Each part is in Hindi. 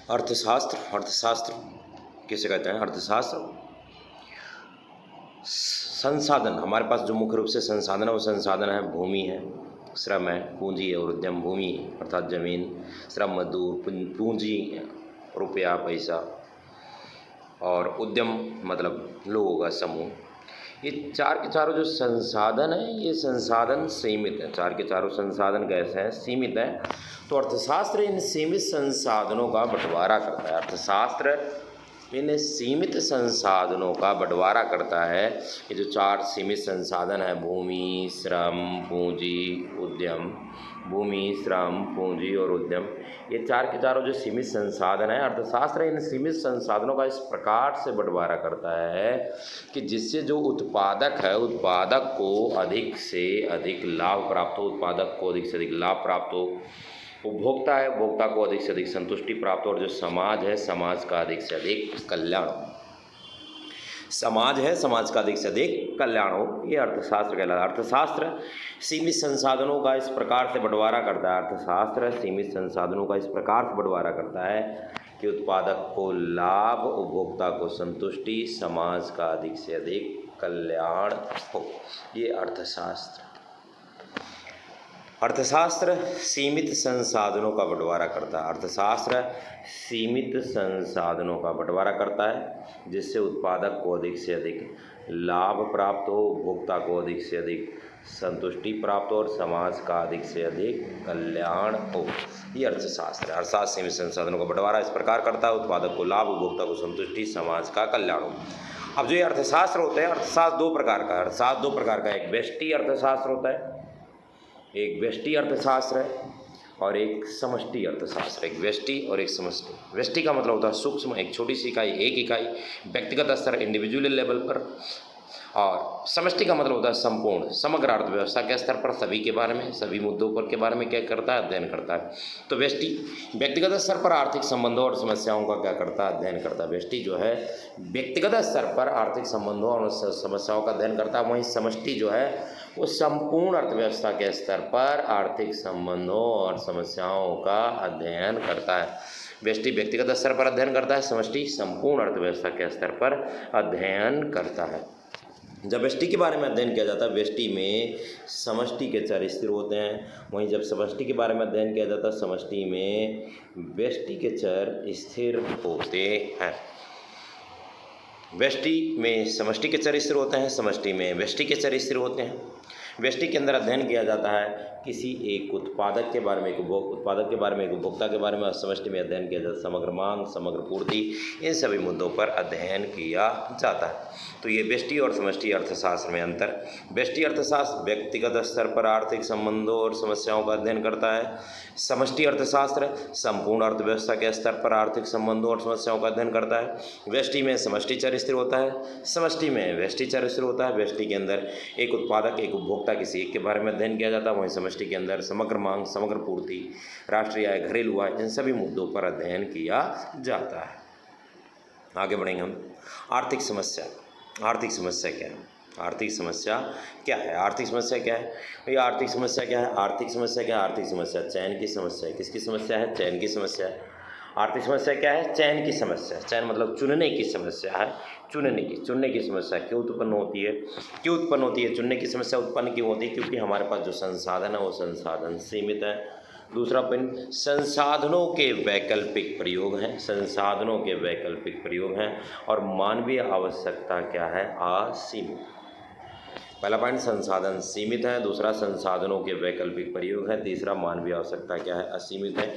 अर्थशास्त्र, अर्थशास्त्र किसे कहते हैं? अर्थशास्त्र संसाधन, हमारे पास जो मुख्य रूप से संसाधन है वो संसाधन है, भूमि है, श्रम है, पूंजी है और उद्यम। भूमि अर्थात जमीन, श्रम मजदूर, पूंजी रुपया पैसा, और उद्यम मतलब लोगों का समूह। ये चार के चारों जो संसाधन है ये संसाधन सीमित है। चार के चारों संसाधन कैसे हैं? सीमित हैं। तो अर्थशास्त्र इन सीमित संसाधनों का बंटवारा करता है। अर्थशास्त्र इन सीमित संसाधनों का बंटवारा करता है। ये जो चार सीमित संसाधन है, भूमि, श्रम, पूंजी, उद्यम, भूमि, श्रम, पूंजी और उद्यम, ये चार के चारों जो सीमित संसाधन है, अर्थशास्त्र इन सीमित संसाधनों का इस प्रकार से बंटवारा करता है कि जिससे जो उत्पादक है, उत्पादक को अधिक से अधिक लाभ प्राप्त हो, उत्पादक को अधिक से अधिक लाभ प्राप्त हो, उपभोक्ता है, उपभोक्ता को अधिक से अधिक संतुष्टि प्राप्त हो, और जो समाज है, समाज का अधिक से अधिक कल्याण हो। समाज है, समाज का अधिक से अधिक कल्याण हो, ये अर्थशास्त्र कहलाता है। अर्थशास्त्र सीमित संसाधनों का इस प्रकार से बंटवारा करता है। अर्थशास्त्र सीमित संसाधनों का इस प्रकार से बंटवारा करता है कि उत्पादक को लाभ, उपभोक्ता को संतुष्टि, समाज का अधिक से अधिक कल्याण हो, ये अर्थशास्त्र। अर्थशास्त्र सीमित संसाधनों का बंटवारा करता है। अर्थशास्त्र सीमित संसाधनों का बंटवारा करता है जिससे उत्पादक को अधिक से अधिक लाभ प्राप्त हो, उपभोक्ता को अधिक से अधिक संतुष्टि प्राप्त हो और समाज का अधिक से अधिक कल्याण हो, ये अर्थशास्त्र है। अर्थशास्त्र सीमित संसाधनों का बंटवारा इस प्रकार करता है, उत्पादक को लाभ, उपभोक्ता को संतुष्टि, समाज का कल्याण हो। अब जो ये अर्थशास्त्र होते हैं, अर्थशास्त्र दो प्रकार का है। अर्थशास्त्र दो प्रकार का है, एक व्यष्टि अर्थशास्त्र होता है, एक व्यष्टि अर्थशास्त्र है और एक समष्टि अर्थशास्त्र। एक व्यष्टि और एक समष्टि। व्यष्टि का मतलब होता है सूक्ष्म, एक छोटी सी इकाई, एक इकाई, व्यक्तिगत स्तर, इंडिविजुअल लेवल पर। और समष्टि का मतलब होता है संपूर्ण, समग्र अर्थव्यवस्था के स्तर पर सभी के बारे में, सभी मुद्दों पर के बारे में क्या करता है? अध्ययन करता है। तो व्यष्टि व्यक्तिगत स्तर पर आर्थिक संबंधों और समस्याओं का क्या करता है? अध्ययन करता है। व्यष्टि जो है व्यक्तिगत स्तर पर आर्थिक संबंधों और समस्याओं का अध्ययन करता है। वहीं समष्टि जो है वो संपूर्ण अर्थव्यवस्था के स्तर पर आर्थिक संबंधों और समस्याओं का अध्ययन करता है। व्यष्टि व्यक्तिगत स्तर पर अध्ययन करता है, समष्टि संपूर्ण अर्थव्यवस्था के स्तर पर अध्ययन करता है। जब व्यष्टि के बारे में अध्ययन किया जाता है, व्यष्टि में समष्टि के चर स्थिर होते हैं। वहीं जब समष्टि के बारे में अध्ययन किया जाता है, समष्टि में व्यष्टि के चर स्थिर होते हैं। व्यष्टि में समष्टि के चर स्थिर होते हैं, समष्टि में व्यष्टि के चर स्थिर होते हैं। व्यष्टि के अंदर अध्ययन किया जाता है किसी एक उत्पादक के बारे में, एक उत्पादक के बारे में, एक उपभोक्ता के बारे में। समष्टि में अध्ययन किया जाता है समग्र मांग, समग्र पूर्ति, इन सभी मुद्दों पर अध्ययन किया जाता है। तो ये व्यष्टि और समष्टि अर्थशास्त्र में अंतर। व्यष्टि अर्थशास्त्र व्यक्तिगत स्तर पर आर्थिक संबंधों और समस्याओं का अध्ययन करता है। समष्टि अर्थशास्त्र संपूर्ण अर्थव्यवस्था के स्तर पर आर्थिक संबंधों और समस्याओं का अध्ययन करता है। व्यष्टि में समष्टि चर स्थिर होता है, समष्टि में व्यष्टि चर स्थिर होता है। व्यष्टि के अंदर एक उत्पादक, एक उपभोक्ता, किसी एक के बारे में अध्ययन किया जाता है। वहीं समष्टि के अंदर समग्र मांग, समग्र पूर्ति, राष्ट्रीय आय, घरेलू आय, इन सभी मुद्दों पर अध्ययन किया जाता है। आगे बढ़ेंगे हम। आर्थिक समस्या। आर्थिक समस्या क्या है? आर्थिक समस्या क्या है? आर्थिक समस्या क्या है भैया? आर्थिक समस्या क्या है? आर्थिक समस्या क्या है? आर्थिक समस्या चयन की समस्या है। किसकी समस्या है? चयन की समस्या है। आर्थिक समस्या क्या है? चयन की समस्या। चयन मतलब चुनने की समस्या है। चुनने की समस्या क्यों उत्पन्न होती है? क्यों उत्पन्न होती है? चुनने की समस्या उत्पन्न क्यों होती है? क्योंकि हमारे पास जो संसाधन है वो संसाधन सीमित है। दूसरा पॉइंट, संसाधनों के वैकल्पिक प्रयोग हैं। संसाधनों के वैकल्पिक प्रयोग हैं। और मानवीय आवश्यकता क्या है? असीमित। पहला पॉइंट, संसाधन सीमित है। दूसरा, संसाधनों के वैकल्पिक प्रयोग है। तीसरा, मानवीय आवश्यकता क्या है? असीमित है।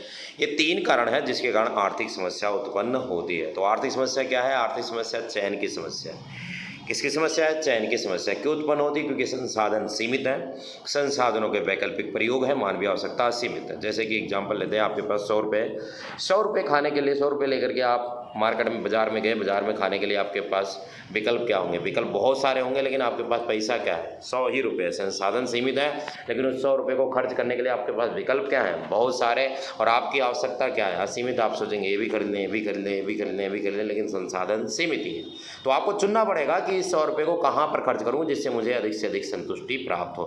ये तीन कारण है जिसके कारण आर्थिक समस्या उत्पन्न होती है। तो आर्थिक समस्या क्या है? आर्थिक समस्या चयन की समस्या है। किसकी समस्या है? चयन की समस्या। क्यों उत्पन्न होती है? क्योंकि संसाधन सीमित है, संसाधनों के वैकल्पिक प्रयोग है, मानवीय आवश्यकता असीमित है। जैसे कि एग्जांपल लेते हैं, आपके पास 100 रुपये खाने के लिए, 100 रुपये लेकर के आप मार्केट में, बाजार में गए, बाजार में खाने के लिए आपके पास विकल्प क्या होंगे? विकल्प बहुत सारे होंगे, लेकिन आपके पास पैसा क्या है? 100 ही रुपये। संसाधन सीमित है, लेकिन उस 100 रुपये को खर्च करने के लिए आपके पास विकल्प क्या है? बहुत सारे। और आपकी आवश्यकता क्या है? असीमित। आप सोचेंगे ये भी खरीद लें, ये भी खरीद लें, ये भी खरीद लें, ये भी खरीद लें, लेकिन संसाधन सीमित ही है। तो आपको चुनना पड़ेगा कि इस 100 रुपये को कहाँ पर खर्च करूँ जिससे मुझे अधिक से अधिक संतुष्टि प्राप्त हो।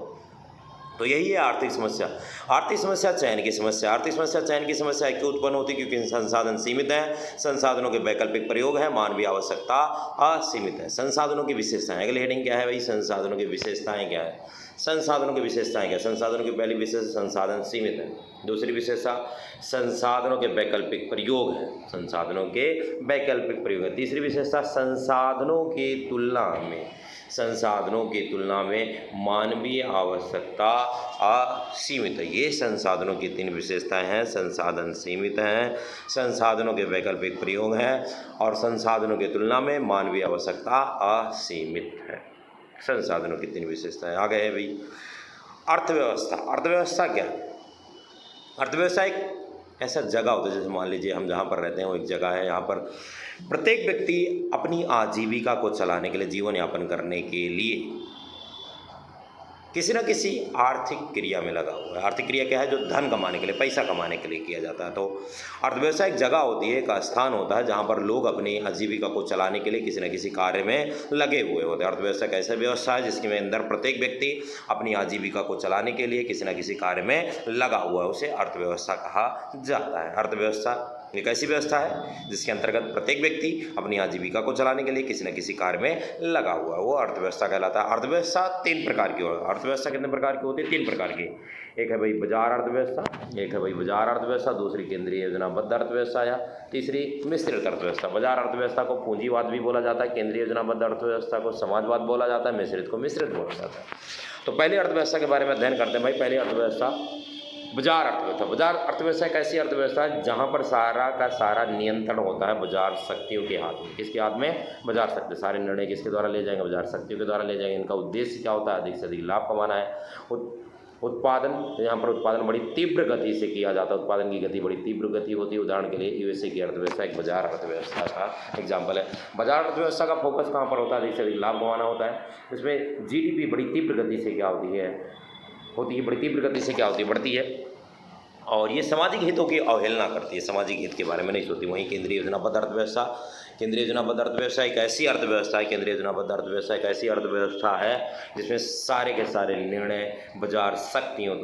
तो यही है आर्थिक समस्या। आर्थिक समस्या चयन की समस्या। आर्थिक समस्या चयन की समस्या क्यों उत्पन्न होती है? क्योंकि संसाधन सीमित हैं, संसाधनों के वैकल्पिक प्रयोग है, मानवीय आवश्यकता असीमित है। संसाधनों की विशेषताएं, अगली हेडिंग क्या है भाई? संसाधनों की विशेषताएं क्या है? संसाधनों की विशेषताएं क्या? संसाधनों की पहली विशेषता संसाधन सीमित है। दूसरी विशेषता संसाधनों के वैकल्पिक प्रयोग है, संसाधनों के वैकल्पिक प्रयोग है। तीसरी विशेषता संसाधनों की तुलना में मानवीय आवश्यकता असीमित है। ये संसाधनों की तीन विशेषताएं हैं। संसाधन सीमित हैं, संसाधनों के वैकल्पिक प्रयोग हैं और संसाधनों की तुलना में मानवीय आवश्यकता असीमित है। संसाधनों की तीन विशेषताएं। आ गए भाई अर्थव्यवस्था। अर्थव्यवस्था क्या? अर्थव्यवस्था एक ऐसा जगह होता है, जैसे मान लीजिए हम जहाँ पर रहते हैं वो एक जगह है, यहाँ पर प्रत्येक व्यक्ति अपनी आजीविका को चलाने के लिए, जीवन यापन करने के लिए किसी न किसी आर्थिक क्रिया में लगा हुआ है। आर्थिक क्रिया क्या है? जो धन कमाने के लिए, पैसा कमाने के लिए किया जाता है। तो अर्थव्यवस्था एक जगह होती है, एक स्थान होता है जहाँ पर लोग अपनी आजीविका को चलाने के लिए किसी न किसी कार्य में लगे हुए होते हैं। अर्थव्यवस्था एक ऐसा व्यवस्था है जिसके अंदर प्रत्येक व्यक्ति अपनी आजीविका को चलाने के लिए किसी न किसी कार्य में लगा हुआ है, उसे अर्थव्यवस्था कहा जाता है। अर्थव्यवस्था एक ऐसी व्यवस्था है जिसके अंतर्गत प्रत्येक व्यक्ति अपनी आजीविका को चलाने के लिए किसी न किसी कार्य में लगा हुआ है, वो अर्थव्यवस्था कहलाता है। अर्थव्यवस्था तीन प्रकार की होती है। अर्थव्यवस्था कितने प्रकार की होती है? तीन प्रकार की। एक है भाई बाजार अर्थव्यवस्था, एक है भाई बाजार अर्थव्यवस्था, दूसरी केंद्रीय योजनाबद्ध अर्थव्यवस्था या तीसरी मिश्रित अर्थव्यवस्था। बाजार अर्थव्यवस्था को पूंजीवाद भी बोला जाता है, केंद्रीय योजनाबद्ध अर्थव्यवस्था को समाजवाद बोला जाता है, मिश्रित को मिश्रित बोला जाता है। तो पहले अर्थव्यवस्था के बारे में अध्ययन करते हैं भाई। पहली अर्थव्यवस्था बाजार अर्थव्यवस्था। बाजार अर्थव्यवस्था एक ऐसी अर्थव्यवस्था है जहाँ पर सारा का सारा नियंत्रण होता है बाजार शक्तियों के हाथ में। किसके हाथ में? बाजार शक्ति। सारे निर्णय किसके द्वारा ले जाएंगे? बाजार शक्तियों के द्वारा ले जाएंगे। इनका उद्देश्य क्या होता है? अधिक से अधिक लाभ कमाना है। उत्पादन, यहाँ पर उत्पादन बड़ी तीव्र गति से किया जाता है। उत्पादन की गति बड़ी तीव्र गति होती है। उदाहरण के लिए यूएसए की अर्थव्यवस्था एक बाजार अर्थव्यवस्था का एग्जाम्पल है। बाजार अर्थव्यवस्था का फोकस कहाँ पर होता है? अधिक से अधिक लाभ कमाना होता है। इसमें जीडीपी बड़ी तीव्र गति से क्या होती है? बड़ी तीव्र गति से क्या होती है? बढ़ती है। और ये सामाजिक हितों की अवहेलना करती है, सामाजिक हित के बारे में नहीं सोचती। वहीं केंद्रीय योजनाबद्ध अर्थव्यवस्था, केंद्रीय योजनाबद्ध अर्थव्यवस्था एक ऐसी अर्थव्यवस्था है, केंद्रीय योजनाबद्ध अर्थव्यवस्था एक ऐसी अर्थव्यवस्था है जिसमें सारे के सारे निर्णय बाजार शक्तियों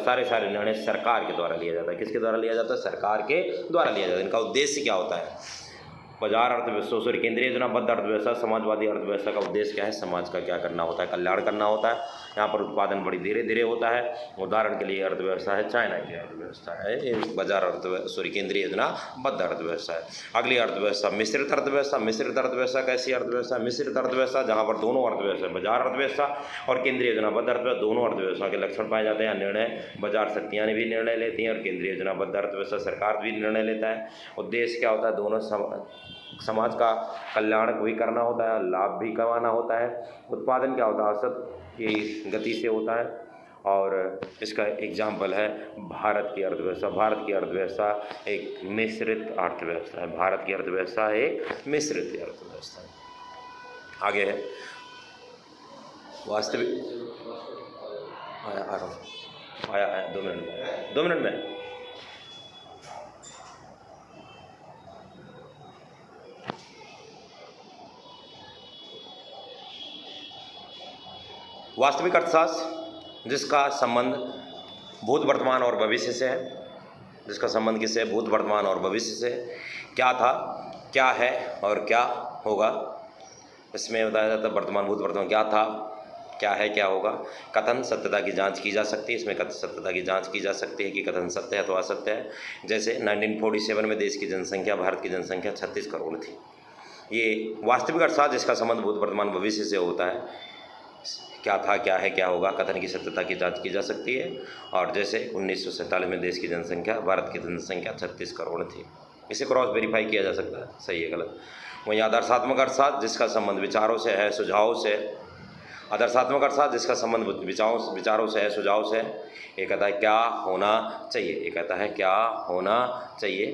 सारे निर्णय सरकार के द्वारा लिया जाता है। किसके द्वारा लिया जाता है? सरकार के द्वारा लिया जाता है। इनका उद्देश्य क्या होता है? बाजार अर्थव्यवस्था केंद्रीय योजनाबद्ध अर्थव्यवस्था, समाजवादी अर्थव्यवस्था का उद्देश्य क्या है? समाज का क्या करना होता है? कल्याण करना होता है। यहाँ पर उत्पादन बड़ी धीरे धीरे होता है। उदाहरण के लिए अर्थव्यवस्था है चाइना की अर्थव्यवस्था है, ये बाजार अर्थव्यवस्था केंद्रीय योजनाबद्ध अर्थव्यवस्था है। अगली अर्थव्यवस्था मिश्रित अर्थव्यवस्था। मिश्रित अर्थव्यवस्था कैसी अर्थव्यवस्था? मिश्रित अर्थव्यवस्था जहाँ पर दोनों अर्थव्यवस्था, बाजार अर्थव्यवस्था और केंद्रीय योजनाबद्ध अर्थव्यवस्था, दोनों अर्थव्यवस्था के लक्षण पाए जाते हैं। निर्णय बाजार शक्तियाँ भी निर्णय लेती हैं और केंद्रीय योजनाबद्ध अर्थव्यवस्था सरकार भी निर्णय लेता है। उद्देश्य क्या होता है? दोनों समाज का कल्याण भी करना होता है, लाभ भी कमाना होता है। उत्पादन क्या होता है? औसत की गति से होता है। और इसका एग्जाम्पल है भारत की अर्थव्यवस्था। भारत की अर्थव्यवस्था एक मिश्रित अर्थव्यवस्था है। भारत की अर्थव्यवस्था एक मिश्रित अर्थव्यवस्था है। आगे है वास्तविक आया 2 मिनट में वास्तविक अर्थशास्त्र जिसका संबंध भूत, वर्तमान और भविष्य से है। जिसका संबंध किससे? भूत, वर्तमान और भविष्य से। क्या था, क्या है और क्या होगा, इसमें बताया जाता है। वर्तमान, भूत, वर्तमान क्या था, क्या है, क्या होगा। कथन सत्यता की जांच की जा सकती है। इसमें कथन सत्यता की जांच की जा सकती है कि कथन सत्य है तो असत्य है। जैसे 1947 में देश की जनसंख्या, भारत की जनसंख्या 36 करोड़ थी। ये वास्तविक अर्थशास्त्र जिसका संबंध भूत, वर्तमान, भविष्य से होता है। क्या था, क्या है, क्या होगा, कथन की सत्यता की जांच की जा सकती है। और जैसे 1947 में देश की जनसंख्या, भारत की जनसंख्या 36 करोड़ थी। इसे क्रॉस वेरीफाई किया जा सकता है, सही है गलत। वहीं आदर्शात्मक अर्थशास्त्र जिसका संबंध विचारों से है, सुझावों से। आदर्शात्मक अर्थशास्त्र जिसका संबंध विचारों से है, सुझाव से। ये कहता है क्या होना चाहिए, ये कहता है क्या होना चाहिए।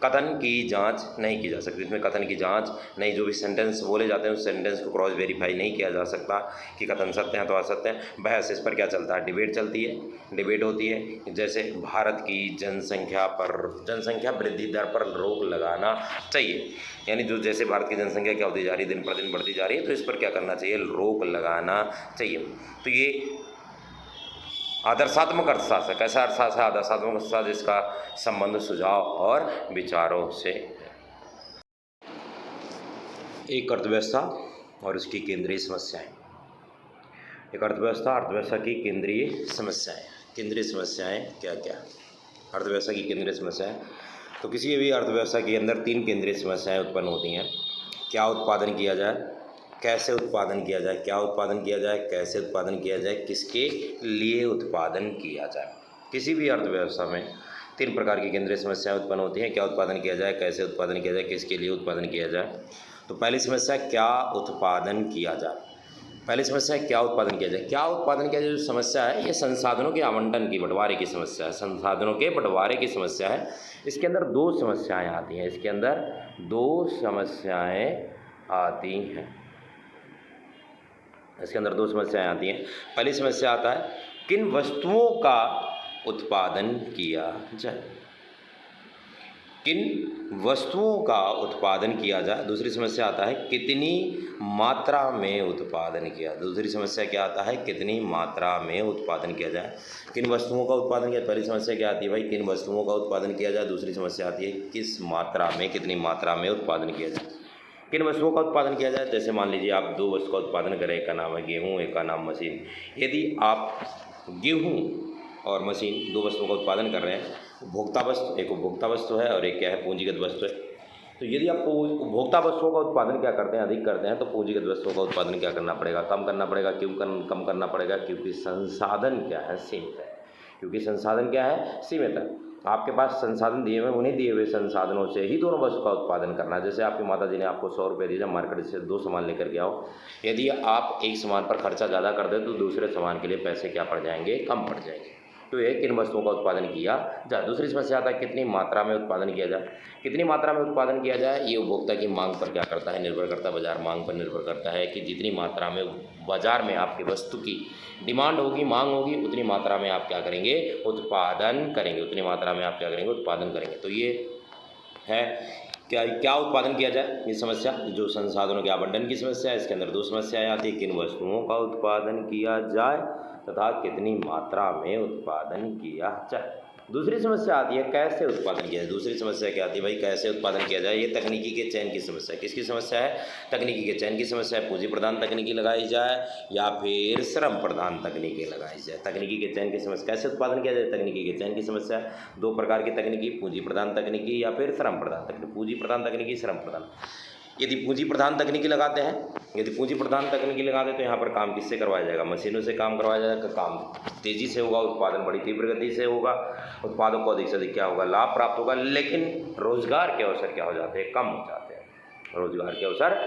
कथन की जांच नहीं की जा सकती। इसमें कथन की जांच नहीं, जो भी सेंटेंस बोले जाते हैं उस सेंटेंस को क्रॉस वेरीफाई नहीं किया जा सकता कि कथन सत्य है तो असत्य है। बहस इस पर क्या चलता है? डिबेट चलती है, डिबेट होती है। जैसे भारत की जनसंख्या वृद्धि दर पर रोक लगाना चाहिए, यानी जो जैसे भारत की जनसंख्या क्या होती जा रही है, दिन पर दिन बढ़ती जा रही है, तो इस पर क्या करना चाहिए? रोक लगाना चाहिए। तो ये आदर्शात्मक अर्थशास्त्र, कैसा अर्थशास्त्र है? आदर्शात्मक अर्थशास्त्र जिसका संबंध सुझाव और विचारों से। एक अर्थव्यवस्था और उसकी केंद्रीय समस्याएं। एक अर्थव्यवस्था की केंद्रीय समस्याएं। केंद्रीय समस्याएं क्या क्या? अर्थव्यवस्था की केंद्रीय समस्याएं, तो किसी भी अर्थव्यवस्था के अंदर 3 केंद्रीय समस्याएं उत्पन्न होती हैं। क्या उत्पादन किया जाए, कैसे उत्पादन किया जाए, क्या उत्पादन किया जाए, कैसे उत्पादन किया जाए, किसके लिए उत्पादन किया जाए। किसी भी अर्थव्यवस्था में 3 प्रकार की केंद्रीय समस्याएं उत्पन्न होती हैं। क्या उत्पादन किया जाए, कैसे उत्पादन किया जाए, किसके लिए उत्पादन किया जाए। तो पहली समस्या, क्या उत्पादन किया जाए। पहली समस्या है क्या उत्पादन किया जाए। क्या उत्पादन किया जाए जो समस्या है, ये संसाधनों के आवंटन की, बंटवारे की समस्या है। संसाधनों के बंटवारे की समस्या है। इसके अंदर 2 समस्याएं आती हैं। इसके अंदर 2 समस्याएं आती हैं। इसके अंदर 2 समस्याएं आती हैं। पहली समस्या आता है किन वस्तुओं का उत्पादन किया जाए, किन वस्तुओं का उत्पादन किया जाए। दूसरी समस्या आता है कितनी मात्रा में उत्पादन किया। दूसरी समस्या क्या आता है, कितनी मात्रा में उत्पादन किया जाए। किन वस्तुओं का उत्पादन किया, पहली समस्या क्या आती है भाई, किन वस्तुओं का उत्पादन किया जाए। दूसरी समस्या आती है किस मात्रा में, कितनी मात्रा में उत्पादन किया जाए। किन वस्तुओं का उत्पादन किया जाए, जैसे मान लीजिए आप 2 वस्तु का उत्पादन करें, एक का नाम है गेहूँ, एक का नाम मशीन। यदि आप गेहूँ और मशीन 2 वस्तुओं का उत्पादन कर रहे हैं, उपभोक्ता वस्तु, एक उपभोक्ता वस्तु है और एक क्या है, पूंजीगत वस्तु है। तो यदि आप उपभोक्ता वस्तुओं का उत्पादन क्या करते हैं, अधिक करते हैं, तो पूंजीगत वस्तुओं का उत्पादन क्या करना पड़ेगा, कम करना पड़ेगा। क्यों कम करना पड़ेगा, क्योंकि संसाधन क्या है, सीमित है। क्योंकि संसाधन क्या है, सीमित है। आपके पास संसाधन दिए हुए, उन्हीं दिए हुए संसाधनों से ही दोनों वस्तु का उत्पादन करना है। जैसे आपकी माता जी ने आपको 100 रुपये दिए, जब मार्केट से 2 सामान लेकर के आओ, यदि आप एक सामान पर खर्चा ज़्यादा कर दें तो दूसरे सामान के लिए पैसे क्या पड़ जाएंगे, कम पड़ जाएंगे। तो ये किन वस्तुओं का उत्पादन किया जाए। दूसरी समस्या आता है कितनी मात्रा में उत्पादन किया जाए। कितनी मात्रा में उत्पादन किया जाए, ये उपभोक्ता की मांग पर क्या करता है, निर्भर करता है। बाजार मांग पर निर्भर करता है कि जितनी मात्रा में बाजार में आपकी वस्तु की डिमांड होगी, मांग होगी, उतनी मात्रा में आप क्या करेंगे, उत्पादन करेंगे। उतनी मात्रा में आप क्या करेंगे, उत्पादन करेंगे। तो ये है क्या उत्पादन किया जाए, ये समस्या जो संसाधनों के आवंटन की समस्या है। इसके अंदर 2 समस्याएं आती है, किन वस्तुओं का उत्पादन किया जाए तथा कितनी मात्रा में उत्पादन किया जाए। दूसरी समस्या आती है कैसे उत्पादन किया जाए। दूसरी समस्या क्या आती है भाई, कैसे उत्पादन किया जाए। ये तकनीकी के चयन की समस्या है। किसकी समस्या है, तकनीकी के चयन की समस्या है। पूंजी प्रधान तकनीकी लगाई जाए या फिर श्रम प्रधान तकनीकी लगाई जाए। तकनीकी के चयन की समस्या, कैसे उत्पादन किया जाए, तकनीकी के चयन की समस्या है। 2 प्रकार की तकनीकी, पूंजी प्रधान तकनीकी या फिर श्रम प्रधान तकनीकी। पूंजी प्रधान तकनीकी, श्रम प्रधान। यदि पूंजी प्रधान तकनीकी लगाते हैं, यदि पूंजी प्रधान तकनीकी लगाते हैं तो यहाँ पर काम किससे करवाया जाएगा, मशीनों से काम करवाया जाएगा। काम तेज़ी से होगा, उत्पादन बड़ी तीव्र गति से होगा, उत्पादों को अधिक से अधिक क्या होगा, लाभ प्राप्त होगा। लेकिन रोजगार के अवसर क्या हो जाते हैं, कम हो जाते हैं। रोजगार के अवसर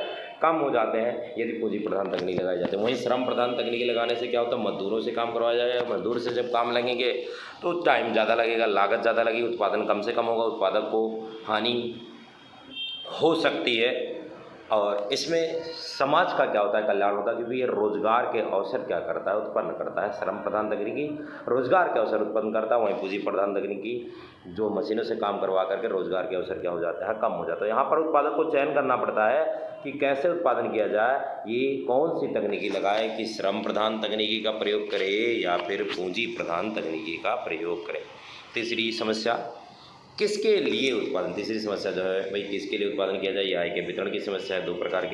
कम हो जाते हैं यदि पूंजी प्रधान तकनीक लगाई जाती है। वहीं श्रम प्रधान तकनीकी लगाने से क्या होता है, मजदूरों से काम करवाया जाएगा। मजदूर से जब काम लगेंगे तो टाइम ज़्यादा लगेगा, लागत ज़्यादा लगेगी, उत्पादन कम से कम होगा, उत्पादक को हानि हो सकती है। और इसमें समाज का क्या होता है, कल्याण होता है, क्योंकि ये रोजगार के अवसर क्या करता है, उत्पन्न करता है। श्रम प्रधान तकनीकी रोजगार के अवसर उत्पन्न करता है, वहीं पूंजी प्रधान तकनीकी जो मशीनों से काम करवा करके रोजगार के अवसर क्या हो जाता है, कम हो जाता है। यहाँ पर उत्पादक को चयन करना पड़ता है कि कैसे उत्पादन किया जाए, ये कौन सी तकनीकी लगाए, कि श्रम प्रधान तकनीकी का प्रयोग करे या फिर पूंजी प्रधान तकनीकी का प्रयोग करे। तीसरी समस्या किसके लिए उत्पादन, तीसरी समस्या जो है भाई किसके लिए उत्पादन किया जाए, ये आय के वितरण की समस्या है। दो प्रकार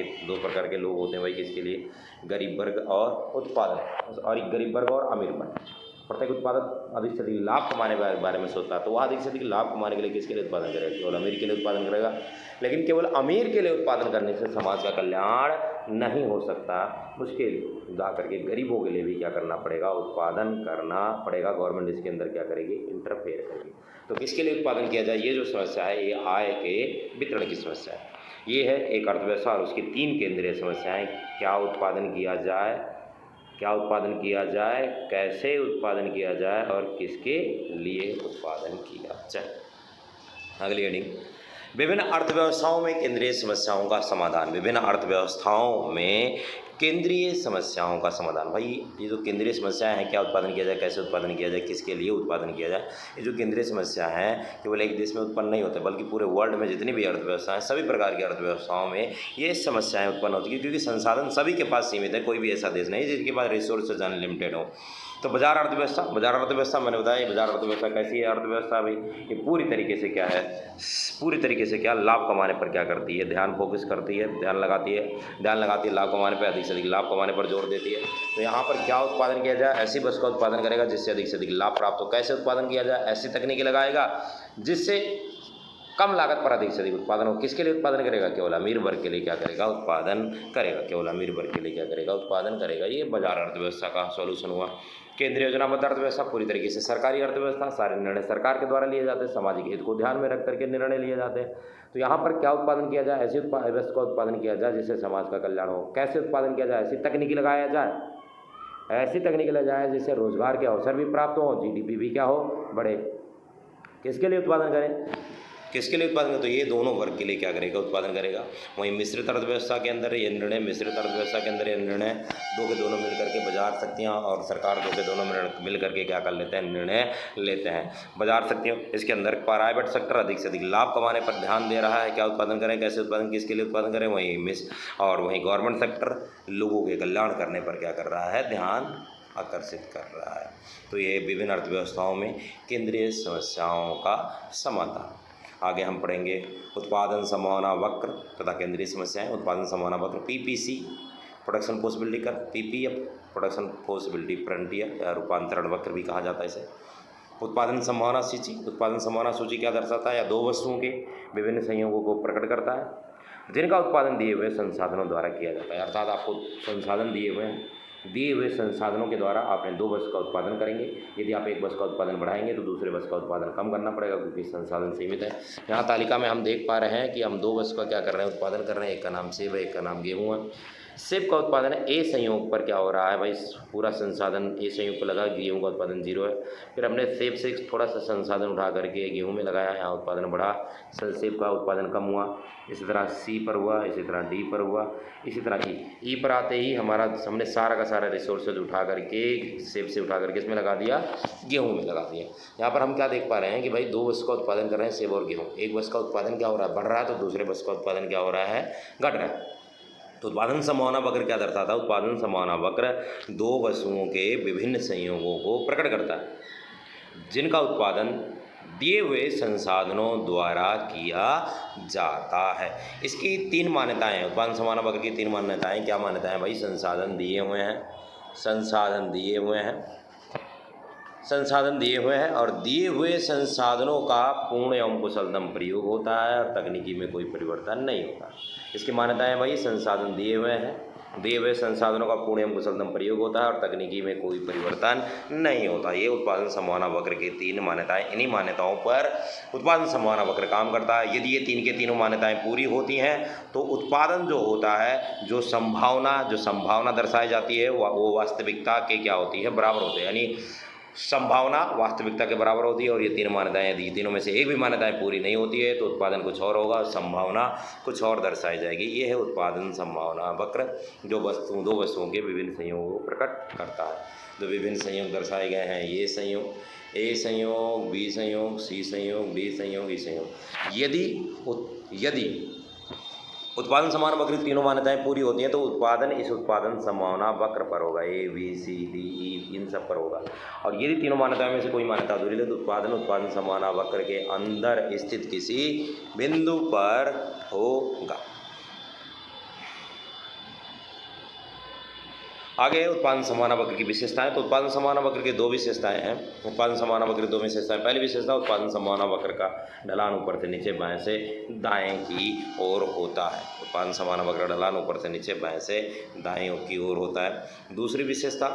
के लोग होते हैं भाई, किसके लिए, गरीब वर्ग और उत्पादक, और गरीब वर्ग और अमीर वर्ग। प्रत्येक उत्पादक अधिक से अधिक लाभ कमाने के बारे में सोचता है, तो वह अधिक से अधिक लाभ कमाने के लिए किसके लिए उत्पादन करेगा, केवल अमीर के लिए उत्पादन करेगा। लेकिन केवल अमीर के लिए उत्पादन करने से समाज का कल्याण नहीं हो सकता, उसके जा करके गरीबों के लिए भी क्या करना पड़ेगा, उत्पादन करना पड़ेगा। गवर्नमेंट इसके अंदर क्या करेगी, इंटरफेयर करेगी। तो किसके लिए उत्पादन किया जाए, ये जो समस्या है ये आय के वितरण की समस्या है। ये है एक अर्थव्यवस्था और उसकी 3 केंद्रीय समस्याएं। क्या उत्पादन किया जाए, क्या उत्पादन किया जाए, कैसे उत्पादन किया जाए और किसके लिए उत्पादन किया जाए। अगली हेडिंग, विभिन्न अर्थव्यवस्थाओं में केंद्रीय समस्याओं का समाधान। विभिन्न अर्थव्यवस्थाओं में केंद्रीय समस्याओं का समाधान। भाई ये जो केंद्रीय समस्याएं हैं, क्या उत्पादन किया जाए, कैसे उत्पादन किया जाए, किसके लिए उत्पादन किया जाए, ये जो केंद्रीय समस्या हैं केवल एक देश में उत्पन्न नहीं होते, बल्कि पूरे वर्ल्ड में जितनी भी अर्थव्यवस्था हैं, सभी प्रकार की अर्थव्यवस्थाओं में ये समस्याएं उत्पन्न होती हैं, क्योंकि संसाधन सभी के पास सीमित है। कोई भी ऐसा देश नहीं जिसके पास रिसोर्सेज अनलिमिटेड हो। तो बाजार अर्थव्यवस्था मैंने बताया, ये बाजार अर्थव्यवस्था कैसी है अर्थव्यवस्था भाई, ये पूरी तरीके से क्या है, पूरी तरीके से क्या लाभ कमाने पर क्या करती है, ध्यान फोकस करती है, ध्यान लगाती है लाभ कमाने पर, अधिक से अधिक लाभ कमाने पर जोर देती है। तो यहाँ पर क्या उत्पादन किया जाए, ऐसी वस्तु का उत्पादन करेगा जिससे अधिक से अधिक लाभ प्राप्त हो। कैसे उत्पादन किया जाए, ऐसी तकनीकी लगाएगा जिससे कम लागत पर अधिक से अधिक उत्पादन हो। किसके लिए उत्पादन करेगा, केवल अमीर वर्ग के लिए क्या करेगा, उत्पादन करेगा, केवल अमीर वर्ग के लिए क्या करेगा, उत्पादन करेगा। ये बाजार अर्थव्यवस्था का सॉल्यूशन हुआ। केंद्रीय योजनाबद्ध अर्थव्यवस्था पूरी तरीके से सरकारी अर्थव्यवस्था, सारे निर्णय सरकार के द्वारा लिए जाते हैं, सामाजिक हित को ध्यान में रख करके निर्णय लिए जाते हैं। तो यहाँ पर क्या उत्पादन किया जाए, ऐसी वस्तु का उत्पादन किया जाए जिससे समाज का कल्याण हो। कैसे उत्पादन किया जाए, ऐसी तकनीकी लगाया जाए, ऐसी तकनीकी लगाया जाए जिससे रोजगार के अवसर भी प्राप्त हो, जीडीपी भी क्या हो, बढ़े। किसके लिए उत्पादन करें, किसके लिए उत्पादन करें, तो ये दोनों वर्ग के लिए क्या करेगा, उत्पादन करेगा। वहीं मिश्रित अर्थव्यवस्था के अंदर ये निर्णय, मिश्रित अर्थव्यवस्था के अंदर ये निर्णय दो के दोनों मिल करके, बाजार शक्तियाँ और सरकार दो के दोनों मिल करके क्या कर लेते हैं, निर्णय लेते हैं। बाजार शक्तियों, इसके अंदर प्राइवेट सेक्टर अधिक से अधिक लाभ कमाने पर ध्यान दे रहा है, क्या उत्पादन करें, कैसे उत्पादन, किसके लिए उत्पादन करें। वहीं गवर्नमेंट सेक्टर लोगों के कल्याण करने पर क्या कर रहा है, ध्यान आकर्षित कर रहा है। तो ये विभिन्न अर्थव्यवस्थाओं में केंद्रीय समस्याओं का समाधान। आगे हम पढ़ेंगे उत्पादन संभावना वक्र तथा केंद्रीय समस्याएं। उत्पादन संभावना वक्र PPC, production possibility curve, PPF, production possibility frontier या रूपांतरण वक्र भी कहा जाता है इसे। उत्पादन संभावना सूची, उत्पादन संभावना सूची क्या दर्शाता है, या दो वस्तुओं के विभिन्न संयोगों को प्रकट करता है जिनका उत्पादन दिए हुए संसाधनों द्वारा किया जाता है। अर्थात आपको संसाधन दिए हुए हैं, दिए हुए संसाधनों के द्वारा आपने दो वस्तु का उत्पादन करेंगे। यदि आप एक वस्तु का उत्पादन बढ़ाएंगे तो दूसरे वस्तु का उत्पादन कम करना पड़ेगा क्योंकि संसाधन सीमित है। यहाँ तालिका में हम देख पा रहे हैं कि हम दो वस्तु का क्या कर रहे हैं, उत्पादन कर रहे हैं। एक का नाम सेब है, एक का नाम गेहूँ है। सेब का उत्पादन ए संयोग पर क्या हो रहा है भाई, पूरा संसाधन ए संयोग पर लगा, गेहूँ का उत्पादन 0 है। फिर हमने सेब से थोड़ा सा संसाधन उठा करके गेहूँ में लगाया, यहाँ उत्पादन बढ़ा, सेब का उत्पादन कम हुआ। इसी तरह सी पर हुआ, इसी तरह डी पर हुआ, इसी तरह ई पर आते ही हमने सारा का सारा रिसोर्सेज उठा करके सेब से उठा करके इसमें लगा दिया, गेहूँ में लगा दिया। यहाँ पर हम क्या देख पा रहे हैं कि भाई दो वस्तु का उत्पादन कर रहे हैं, सेब और गेहूँ। एक वस्तु का उत्पादन क्या हो रहा है, बढ़ रहा है, तो दूसरे वस्तु का उत्पादन क्या हो रहा है, घट रहा है। तो उत्पादन संभावना वक्र क्या दर्शाता है, उत्पादन संभावना वक्र दो वस्तुओं के विभिन्न संयोगों को प्रकट करता है जिनका उत्पादन दिए हुए संसाधनों द्वारा किया जाता है। इसकी तीन मान्यताएं हैं, उत्पादन संभावना वक्र की तीन मान्यताएं। क्या मान्यताएं भाई, संसाधन दिए हुए हैं, संसाधन दिए हुए हैं और दिए हुए संसाधनों का पूर्ण एवं कुशलतम प्रयोग होता है और तकनीकी में कोई परिवर्तन नहीं होता। इसकी मान्यताएं भाई, संसाधन दिए हुए हैं, दिए हुए संसाधनों का पूर्ण एवं कुशलतम प्रयोग होता है और तकनीकी में कोई परिवर्तन नहीं होता। ये उत्पादन संभावना वक्र की तीन मान्यताएं। इन्हीं मान्यताओं पर उत्पादन संभावना वक्र काम करता है। यदि ये तीन के तीनों मान्यताएं पूरी होती हैं तो उत्पादन जो होता है, जो संभावना दर्शाई जाती है वो वास्तविकता के क्या होती है, बराबर होते हैं। यानी संभावना वास्तविकता के बराबर होती है। और ये तीन मान्यताएं, यदि तीनों में से एक भी मान्यताएं पूरी नहीं होती है तो उत्पादन कुछ और होगा, संभावना कुछ और दर्शाई जाएगी। ये है उत्पादन संभावना वक्र, जो दो वस्तुओं के विभिन्न संयोगों को प्रकट करता है। जो विभिन्न संयोग दर्शाए गए हैं, ये संयोग, ए संयोग, बी संयोग, सी संयोग, डी संयोग, ई संयोग। यदि उत्पादन संभावना वक्र की तीनों मान्यताएं पूरी होती हैं तो उत्पादन इस उत्पादन संभावना वक्र पर होगा, A B C D E इन सब पर होगा। और यदि तीनों मान्यताओं में से कोई मान्यता अधूरी है तो उत्पादन संभावना वक्र के अंदर स्थित किसी बिंदु पर होगा। आगे उत्पादन संभावना वक्र की विशेषताएं। तो उत्पादन संभावना वक्र की दो विशेषताएं हैं। उत्पादन संभावना वक्र की दो विशेषताएं। पहली विशेषता, उत्पादन संभावना वक्र का ढलान ऊपर से नीचे बाएं से दाएं की ओर होता है। उत्पादन संभावना वक्र का ढलान ऊपर से नीचे बाएं से दाएं की ओर होता है। दूसरी विशेषता,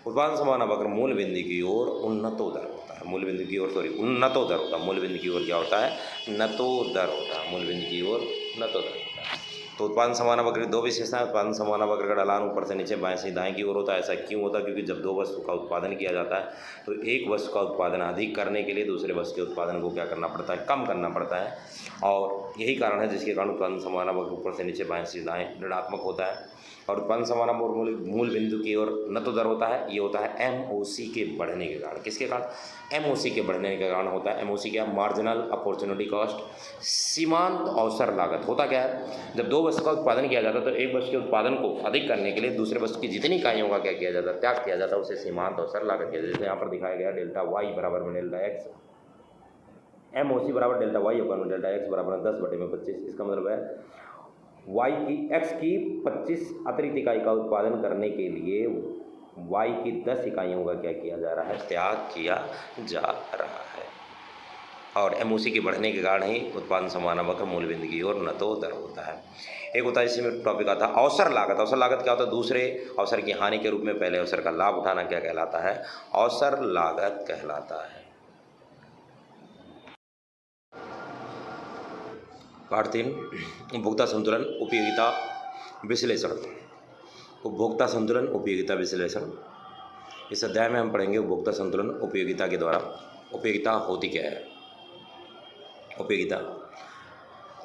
उत्पादन संभावना वक्र मूल बिंदु की ओर उन्नतोदर होता है। मूल बिंदु की ओर उन्नतोदर होता है। मूल बिंदु की ओर क्या होता है, नतोदर होता है। मूल बिंदु की ओर नतोदर होता है। तो उत्पादन संभावना वक्र की दो विशेषताएं। उत्पादन संभावना वक्र का ढलान ऊपर से नीचे बाएं से दाएं की ओर होता है। ऐसा क्यों होता है, क्योंकि जब दो वस्तु का उत्पादन किया जाता है तो एक वस्तु का उत्पादन अधिक करने के लिए दूसरे वस्तु के उत्पादन को क्या करना पड़ता है, कम करना पड़ता है। और यही कारण है जिसके कारण उत्पादन संभावना वक्र ऊपर से नीचे बाएं से दाएं ऋणात्मक होता है। और उत्पादन संभावना मूल बिंदु की ओर नतोदर होता है। ये होता है एमओसी के बढ़ने के कारण। किसके कारण, एमओसी के बढ़ने के कारण होता है। एमओसी क्या, मार्जिनल अपॉर्चुनिटी कॉस्ट, सीमांत अवसर लागत। होता क्या है, जब दो वस्तु का उत्पादन किया जाता है तो एक वस्तु के उत्पादन को अधिक करने के लिए दूसरे वस्तु की जितनी इकाइयों का क्या किया जाता है, त्याग किया जाता है, उसे सीमांत अवसर लागत किया जाता है। जैसे यहाँ पर दिखाया गया डेल्टा वाई बराबर में डेल्टा एक्स, एम ओ सी बराबर डेल्टा वाई अपन डेल्टा एक्स बराबर 10/25। इसका मतलब है वाई की एक्स की 25 अतिरिक्त इकाई का उत्पादन करने के लिए वाई की 10 इकाइयों का क्या किया जा रहा है, त्याग किया जा रहा है। और एमओसी के बढ़ने के कारण ही उत्पादन समानावक मूल बिंदु की ओर न तो दर होता है। एक होता है जिसमें टॉपिक आता है अवसर लागत। अवसर लागत क्या होता है, दूसरे अवसर की हानि के रूप में पहले अवसर का लाभ उठाना क्या कहलाता है, अवसर लागत कहलाता है। पार्ट 3 उपभोक्ता संतुलन उपयोगिता विश्लेषण। उपभोक्ता संतुलन उपयोगिता विश्लेषण। इस अध्याय में हम पढ़ेंगे उपभोक्ता संतुलन उपयोगिता के द्वारा। उपयोगिता होती क्या है? उपयोगिता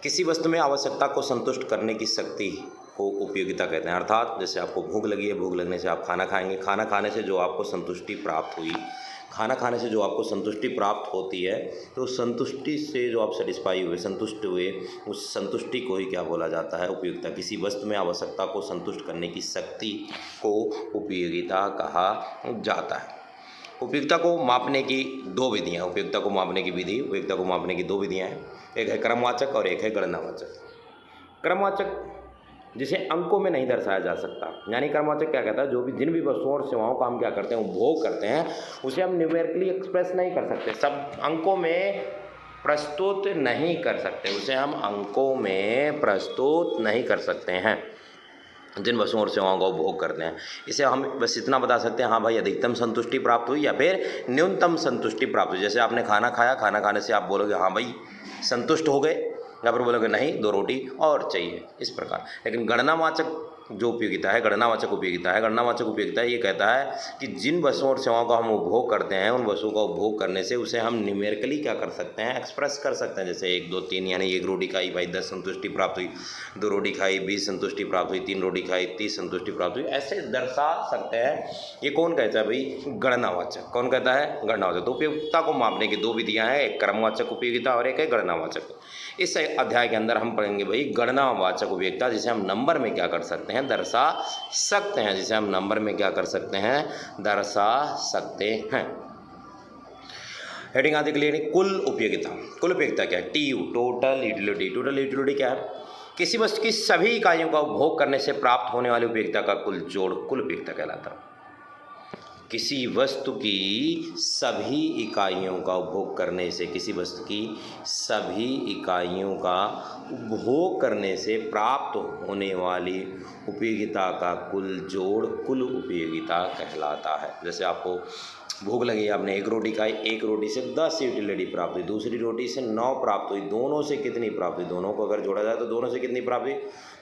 किसी वस्तु में आवश्यकता को संतुष्ट करने की शक्ति को उपयोगिता कहते हैं। अर्थात जैसे आपको भूख लगी है, भूख लगने से आप खाना खाएंगे, खाना खाने से जो आपको संतुष्टि प्राप्त हुई, खाना खाने से जो आपको संतुष्टि प्राप्त होती है, तो संतुष्टि से जो आप सेटिस्फाई हुए, संतुष्ट हुए, उस संतुष्टि को ही क्या बोला जाता है, उपयोगिता। किसी वस्तु में आवश्यकता को संतुष्ट करने की शक्ति को उपयोगिता कहा जाता है। उपयोगिता को मापने की दो विधियाँ, उपयोगिता को मापने की विधि, उपयोगिता को मापने की दो विधियाँ हैं। एक है क्रमवाचक और एक है गणनावाचक। क्रमवाचक जिसे अंकों में नहीं दर्शाया जा सकता, यानी क्रमवाचक क्या कहता है, जो भी जिन भी वस्तुओं और सेवाओं का हम क्या करते हैं, उपभोग करते हैं, उसे हम न्यूमेरिकली एक्सप्रेस नहीं कर सकते, सब अंकों में प्रस्तुत नहीं कर सकते, उसे हम अंकों में प्रस्तुत नहीं कर सकते हैं जिन वस्तुओं और सेवाओं का उपभोग करते हैं। इसे हम बस इतना बता सकते हैं, हाँ भाई अधिकतम संतुष्टि प्राप्त हुई या फिर न्यूनतम संतुष्टि प्राप्त हुई। जैसे आपने खाना खाया, खाना खाने से आप बोलोगे हाँ भाई संतुष्ट हो गए, या फिर बोलोगे नहीं 2 रोटी और चाहिए, इस प्रकार। लेकिन गणनावाचक जो उपयोगिता है, गणनावाचक उपयोगिता है, गणनावाचक उपयोगिता ये कहता है कि जिन वस्तुओं और सेवाओं का हम उपभोग करते हैं, उन वस्तुओं का उपभोग करने से उसे हम न्यूमेरिकली क्या कर सकते हैं, एक्सप्रेस कर सकते हैं। जैसे 1 2 3, यानी 1 रोटी खाई भाई 10 संतुष्टि प्राप्त हुई, 2 रोटी खाई 20 संतुष्टि प्राप्त हुई, 3 रोटी खाई 30 संतुष्टि प्राप्त हुई, ऐसे दर्शा सकते हैं। ये कौन कहता है भाई, गणनावाचक। कौन कहता है, गणनावाचक। तो उपयोगिता को मापने की 2 विधियाँ हैं, एक क्रमवाचक उपयोगिता और एक है गणनावाचक। इस अध्याय के अंदर हम पढ़ेंगे भाई गणनावाचक उपयोगिता, जिसे हम नंबर में क्या कर सकते हैं, दर्शा सकते हैं, जिसे हम नंबर में क्या कर सकते हैं, दर्शा सकते हैं। हेडिंग आदि के लिए कुल उपयोगिता। कुल उपयोगिता क्या है, TU total utility. Total utility क्या है, किसी वस्तु की सभी इकाइयों का उपभोग करने से प्राप्त होने वाली उपयोगिता का कुल जोड़ कुल उपयोगिता कहलाता है। किसी वस्तु की सभी इकाइयों का उपभोग करने से, किसी वस्तु की सभी इकाइयों का उपभोग करने से प्राप्त होने वाली उपयोगिता का कुल जोड़ कुल उपयोगिता कहलाता है। जैसे आपको भूख लगी, आपने 1 रोटी खाई, 1 रोटी से 10 यूटिलिटी प्राप्त हुई, दूसरी रोटी से 9 प्राप्त हुई, दोनों से कितनी प्राप्त हुई, दोनों को अगर जोड़ा जाए तो दोनों से कितनी प्राप्त हुई,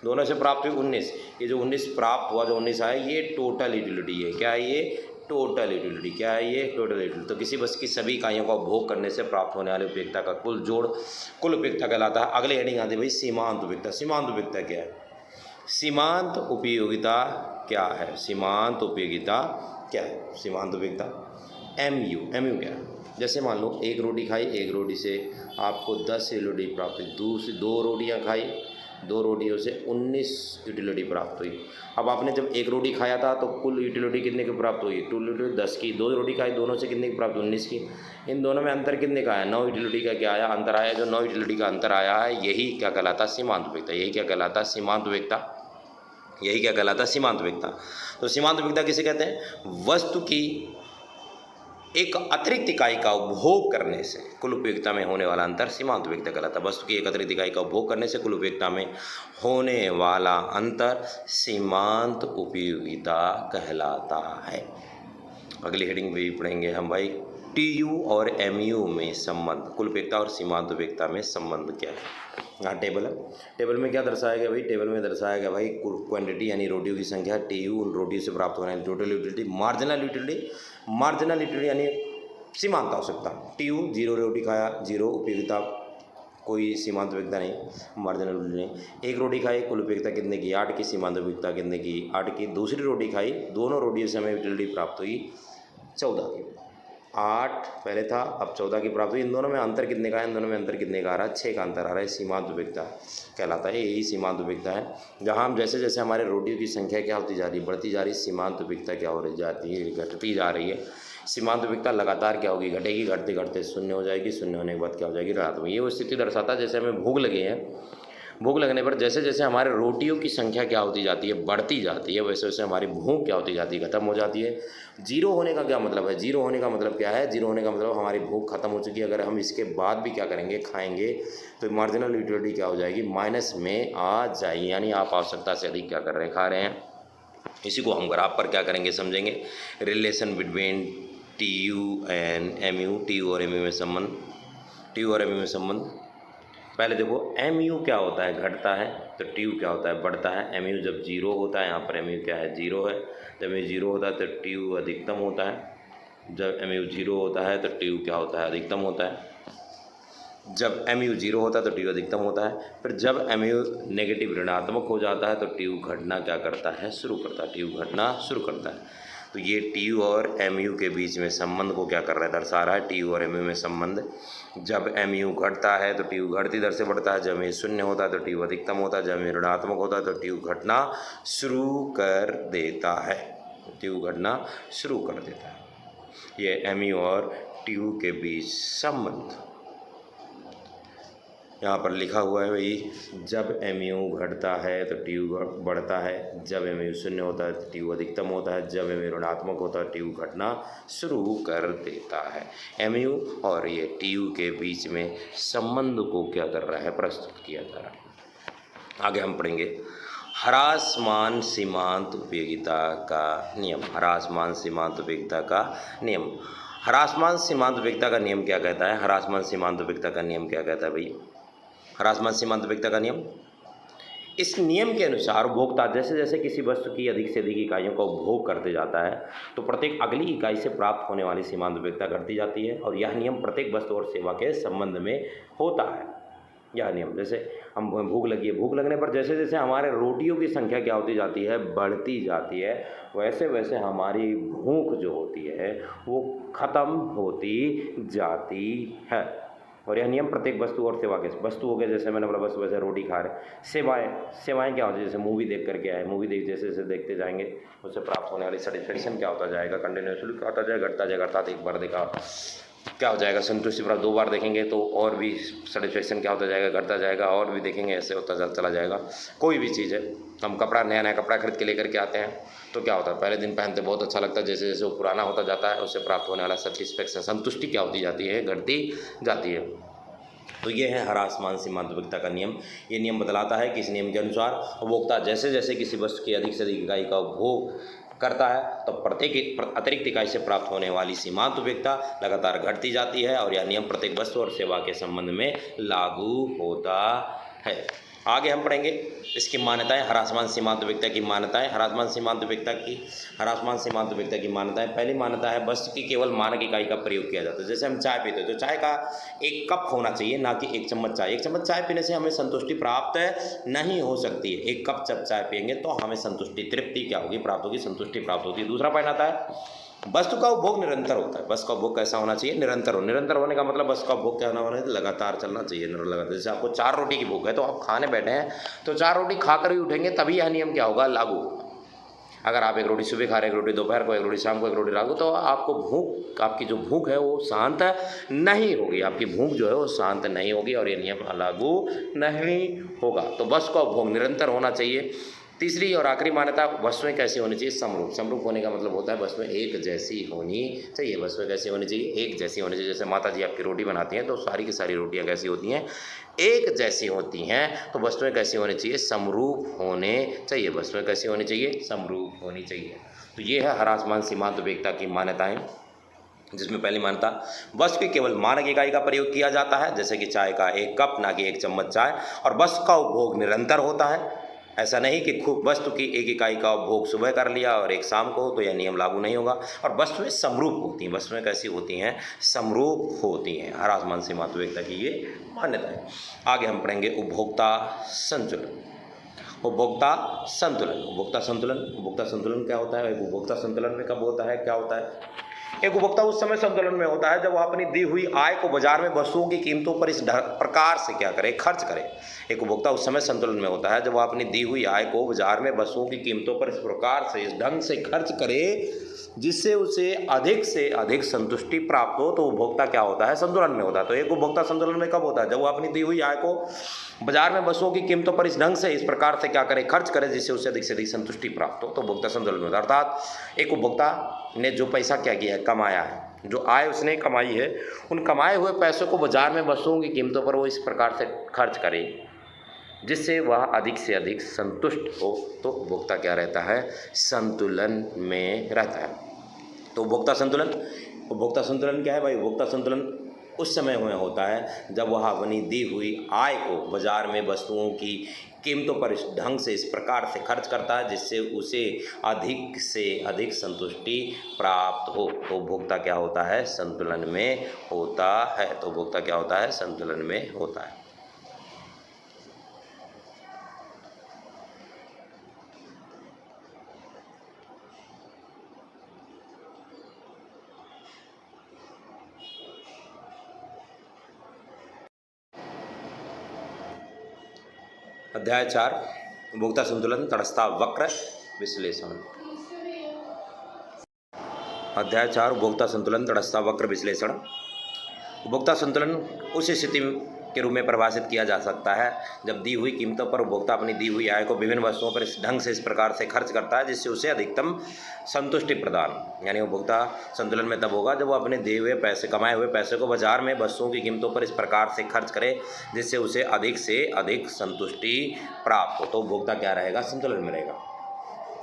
दोनों से प्राप्त हुई 19। ये जो 19 प्राप्त हुआ, जो 19 आया, ये टोटल यूटिलिटी है। क्या है ये, टोटल यूटिलिटी। क्या है ये, टोटल यूटिलिटी। तो किसी वस्तु की सभी इकाइयों का उपभोग करने से प्राप्त होने वाली उपयोगिता का कुल जोड़ कुल उपयोगिता कहलाता है। अगले हेडिंग आती है भाई सीमांत उपयोगिता। सीमांत उपयोगिता क्या है, सीमांत उपयोगिता क्या है, सीमांत उपयोगिता क्या है, सीमांत उपयोगिता MU क्या है। जैसे मान लो 1 रोटी खाई, 1 रोटी से आपको 10 यूटिलिटी प्राप्त हुई, दूसरी 2 रोटियां खाई, 2 रोटियों से 19 यूटिलिटी प्राप्त हुई। अब आपने जब 1 रोटी खाया था तो कुल यूटिलिटी कितने की प्राप्त हुई, कुल यूटिलिटी 10 की। 2 रोटी खाई, दोनों से कितने की प्राप्त, 19 की। इन दोनों में अंतर कितने का आया, 9 यूटिलिटी का क्या आया, अंतर आया। जो 9 यूटिलिटी का अंतर आया है, यही क्या कहलाता है, सीमांत उपयोगिता। यही क्या कहलाता है, सीमांत उपयोगिता। यही क्या कहलाता है, सीमांत उपयोगिता। तो सीमांत उपयोगिता किसे कहते हैं, वस्तु की एक अतिरिक्त इकाई का उपभोग करने से कुल उपयोगिता में होने वाला अंतर सीमांत उपयोगिता कहलाता है। वस्तु की एक अतिरिक्त इकाई का उपभोग करने से कुल उपयोगिता में होने वाला अंतर सीमांत उपयोगिता कहलाता है। अगली हेडिंग भी पढ़ेंगे हम भाई TU और MU में संबंध। कुल उपयोगिता और सीमांत उपयोगिता में संबंध क्या है। यहाँ टेबल है, टेबल में क्या दर्शाया गया भाई, टेबल में दर्शाया गया भाई क्वांटिटी यानी रोटियों की संख्या, TU उन रोटियों से प्राप्त होने वाली टोटल यूटिलिटी, मार्जिनल यूटिलिटी यानी सीमांत आवश्यकता। TU 0 रोटी खाया, 0 उपयोगिता, कोई सीमांत उपयोगिता नहीं, मार्जिनल यूटिलिटी नहीं। 1 रोटी खाई, कुल उपयोगिता कितने की, 8 की, सीमांत उपयोगिता कितने की, 8 की। दूसरी रोटी खाई, दोनों रोटियों से हमें यूटिलिटी प्राप्त हुई 14 की। 8 पहले था, अब 14 की प्राप्त हुई। इन दोनों में अंतर कितने का है? इन दोनों में अंतर कितने का आ रहा है? 6 का अंतर आ रहा है। सीमांत उपेक्षता कहलाता है, यही सीमांत उपेक्षता है। जहाँ हम जैसे जैसे हमारे रोटियों की संख्या क्या होती जा रही है? बढ़ती जा रही है। सीमांत उपेक्षता क्या हो रही जाती है? घटती जा रही है। सीमांत उपेक्षता लगातार क्या होगी? घटेगी, घटते घटते शून्य हो जाएगी। शून्य होने के बाद क्या हो जाएगी? ऋणात्मक। ये वो स्थिति दर्शाता है जैसे हमें भूख लगी है, भूख लगने पर जैसे जैसे हमारे रोटियों की संख्या क्या होती जाती है? बढ़ती जाती है, वैसे वैसे हमारी भूख क्या होती जाती है? खत्म हो जाती है। जीरो होने का क्या मतलब है? जीरो होने का मतलब क्या है? जीरो होने का मतलब हमारी भूख खत्म हो चुकी है। अगर हम इसके बाद भी क्या करेंगे? खाएंगे, तो मार्जिनल यूटिलिटी क्या हो जाएगी? माइनस में आ जाएगी। यानी आप आवश्यकता से अधिक क्या कर रहे हैं? खा रहे हैं। इसी को हम ग्राफ पर क्या करेंगे? समझेंगे। Relation between T U and M U, T U और एम यू में संबंध, टी यू और एम यू में संबंध। पहले देखो, एम यू क्या होता है? घटता है, तो टी यू क्या होता है? बढ़ता है। एम यू जब जीरो होता है, यहाँ पर एम यू क्या है? जीरो है। जब एम यू जीरो होता है तो टी यू अधिकतम होता है। जब एम यू जीरो होता है तो टी यू क्या होता है? अधिकतम होता है। जब एम यू जीरो होता है तो टी यू अधिकतम होता है। फिर जब एम यू नेगेटिव ऋणात्मक हो जाता है तो टी यू घटना क्या करता है? शुरू करता है। टी यू घटना शुरू करता है। तो ये टी यू और एम यू के बीच में संबंध को क्या कर रहा है? दर्शा रहा है। टी यू और एम यू में संबंध। जब एम यू घटता है तो टी यू घटती दर से बढ़ता है। जब एम यू शून्य होता है तो टी यू अधिकतम होता है। जब एम यू ऋणात्मक होता है तो टी यू घटना शुरू कर देता है। टी यू घटना शुरू कर देता है। ये एम यू और टी यू के बीच संबंध यहाँ पर लिखा हुआ है भाई। जब एम यू घटता है तो टी यू बढ़ता है। जब एम यू शून्य होता है तो टी यू अधिकतम होता है। जब एम यू ऋणात्मक होता है टी यू घटना शुरू कर देता है। एम यू और ये टी यू के बीच में संबंध को क्या कर रहा है? प्रस्तुत किया जा रहा है। आगे हम पढ़ेंगे ह्रासमान सीमांत उपयोगिता का नियम। ह्रासमान सीमांत उपयोगिता का नियम। ह्रासमान सीमांत उपयोगिता का नियम क्या कहता है? ह्रासमान सीमांत उपयोगिता का नियम क्या कहता है भाई? ह्रासमान सीमांत उपयोगिता का नियम, इस नियम के अनुसार उपभोक्ता जैसे जैसे किसी वस्तु की अधिक से अधिक इकाइयों का उपभोग करते जाता है तो प्रत्येक अगली इकाई से प्राप्त होने वाली सीमांत उपयोगिता घटती जाती है। और यह नियम प्रत्येक वस्तु और सेवा के संबंध में होता है। यह नियम, जैसे हम भूख लगी है, भूख लगने पर जैसे जैसे हमारे रोटियों की संख्या क्या होती जाती है? बढ़ती जाती है, वैसे वैसे हमारी भूख जो होती है वो ख़त्म होती जाती है। और यह नियम प्रत्येक वस्तु और सेवा के, वस्तु हो गए जैसे मैंने बोला वस्तु वैसे रोटी खा रहे। सेवाएं क्या होती है? जैसे मूवी देख करके आए, मूवी देख जैसे जैसे देखते जाएंगे उससे प्राप्त होने वाली सेटिस्फेक्शन क्या होता जाएगा? कंटिन्यूसली क्या होता जाएगा? घटता जाएगा। अर्थात एक बार देखा क्या हो जाएगा? संतुष्टि प्राप्त। 2 बार देखेंगे तो और भी सेटिस्फेक्शन क्या होता जाएगा? घटता जाएगा। और भी देखेंगे ऐसे होता चला जाएगा। कोई भी चीज़ है, हम कपड़ा नया नया कपड़ा खरीद के लेकर के आते हैं तो क्या होता है? पहले दिन पहनते बहुत अच्छा लगता है, जैसे जैसे वो पुराना होता जाता है उससे प्राप्त होने वाला सेटिस्फेक्शन, संतुष्टि क्या होती जाती है? घटती जाती है। तो ये है ह्रासमान सीमांत उपयोगिता का नियम। ये नियम बतलाता है कि इस नियम के अनुसार उपभोक्ता जैसे जैसे किसी वस्तु की अधिक से अधिक इकाई का उपभोग करता है तो प्रत्येक अतिरिक्त इकाई से प्राप्त होने वाली सीमांत उपयोगिता लगातार घटती जाती है। और यह नियम प्रत्येक वस्तु और सेवा के संबंध में लागू होता है। आगे हम पढ़ेंगे इसकी मान्यताएं। ह्रासमान सीमांत उपयोगिता की मान्यताएं। ह्रासमान सीमांत उपयोगिता की मान्यताएं। पहली मान्यता है वस्तु की केवल मानक इकाई का प्रयोग किया जाता है। जैसे हम चाय पीते हैं तो चाय का 1 कप होना चाहिए, ना कि 1 चम्मच चाय। 1 चम्मच चाय पीने से हमें संतुष्टि प्राप्त नहीं हो सकती है। 1 कप जब चाय पियेंगे तो हमें संतुष्टि, तृप्ति क्या होगी? प्राप्त होगी, संतुष्टि प्राप्त होती है। दूसरा पॉइंट आता है वस्तु का उपभोग निरंतर होता है। वस्तु का उपभोग कैसा होना चाहिए? निरंतर हो। निरंतर होने का मतलब वस्तु का उपभोग क्या होना है? लगातार चलना चाहिए, लगातार। जैसे आपको 4 रोटी की भूख है तो आप खाने बैठे हैं तो 4 रोटी खाकर ही उठेंगे, तभी यह नियम क्या होगा? लागू। अगर आप 1 रोटी सुबह खा रहे हैं, 1 रोटी दोपहर को, 1 रोटी शाम को, 1 रोटी रात को, तो आपकी जो भूख है वो शांत नहीं होगी। आपकी भूख जो है वो शांत नहीं होगी और ये नियम लागू नहीं होगा। तो वस्तु का उपभोग निरंतर होना चाहिए। तीसरी और आखिरी मान्यता, वस्तुएं कैसी होनी चाहिए? समरूप। समरूप होने का मतलब होता है वस्तुएं एक जैसी होनी चाहिए। वस्तुएं कैसी होनी चाहिए? एक जैसी होनी चाहिए। जैसे माता जी आपकी रोटी बनाती हैं तो सारी की सारी रोटियां कैसी होती हैं? एक जैसी होती हैं। तो वस्तुएं कैसी होनी चाहिए? समरूप होने चाहिए। वस्तुएं कैसी होनी चाहिए? समरूप होनी चाहिए। तो ये है ह्रासमान सीमांत उपयोगिता की मान्यताएं, जिसमें पहली मान्यता वस्तु की केवल मानक इकाई का प्रयोग किया जाता है, जैसे कि चाय का 1 कप, ना कि 1 चम्मच चाय। और वस्तु का उपभोग निरंतर होता है। ऐसा नहीं कि खूब वस्तु की 1 इकाई का उपभोग सुबह कर लिया और 1 शाम को, तो यह नियम लागू नहीं होगा। और वस्तुएं समरूप होती हैं। वस्तुएं कैसी होती हैं? समरूप होती हैं। ह्रासमान सीमांत उपयोगिता की ये मान्यता है। आगे हम पढ़ेंगे उपभोक्ता संतुलन। उपभोक्ता संतुलन। उपभोक्ता संतुलन क्या होता है? उपभोक्ता संतुलन में कब होता है, क्या होता है? एक उपभोक्ता उस समय संतुलन में होता है जब वह अपनी दी हुई आय को बाजार में वस्तुओं की कीमतों पर इस प्रकार से क्या करे, खर्च करे। एक उपभोक्ता उस समय संतुलन में होता है जब वह अपनी दी हुई आय को बाजार में वस्तुओं की कीमतों पर इस प्रकार से, इस ढंग से खर्च करे जिससे उसे अधिक से अधिक संतुष्टि प्राप्त हो। तो उपभोक्ता क्या होता है, संतुलन में होता है। तो एक उपभोक्ता संतुलन में कब होता है, जब वो अपनी दी हुई आय को बाजार में वस्तुओं की कीमतों पर इस ढंग से, इस प्रकार से क्या करे, खर्च करे जिससे उसे अधिक से अधिक संतुष्टि प्राप्त हो। तो उपभोक्ता संतुलन में होता है। अर्थात एक उपभोक्ता ने जो पैसा क्या किया है, कमाया है, जो आय उसने कमाई है, उन कमाए हुए पैसों को बाजार में वस्तुओं की कीमतों पर वो इस प्रकार से खर्च करे जिससे वह अधिक से अधिक संतुष्ट हो। तो उपभोक्ता क्या रहता है, संतुलन में रहता है। तो उपभोक्ता संतुलन क्या है भाई, उपभोक्ता संतुलन उस समय में होता है जब वह अपनी दी हुई आय को बाजार में वस्तुओं की कीमतों पर इस ढंग से, इस प्रकार से खर्च करता है जिससे उसे अधिक से अधिक संतुष्टि प्राप्त हो। तो उपभोक्ता क्या होता है, संतुलन में होता है। तो उपभोक्ता क्या होता है, संतुलन में होता है। अध्याय 4 उपभोक्ता संतुलन तटस्थता वक्र विश्लेषण। अध्याय 4 उपभोक्ता संतुलन तटस्थता वक्र विश्लेषण। उपभोक्ता संतुलन उस स्थिति के रूप में परिभाषित किया जा सकता है जब दी हुई कीमतों पर उपभोक्ता अपनी दी हुई आय को विभिन्न वस्तुओं पर इस ढंग से, इस प्रकार से खर्च करता है जिससे उसे अधिकतम संतुष्टि प्रदान। यानी उपभोक्ता संतुलन में तब होगा जब वो अपने दिए हुए पैसे, कमाए हुए पैसे को बाजार में वस्तुओं की कीमतों पर इस प्रकार से खर्च करे जिससे उसे अधिक से अधिक संतुष्टि प्राप्त हो। तो उपभोक्ता क्या रहेगा, संतुलन में रहेगा।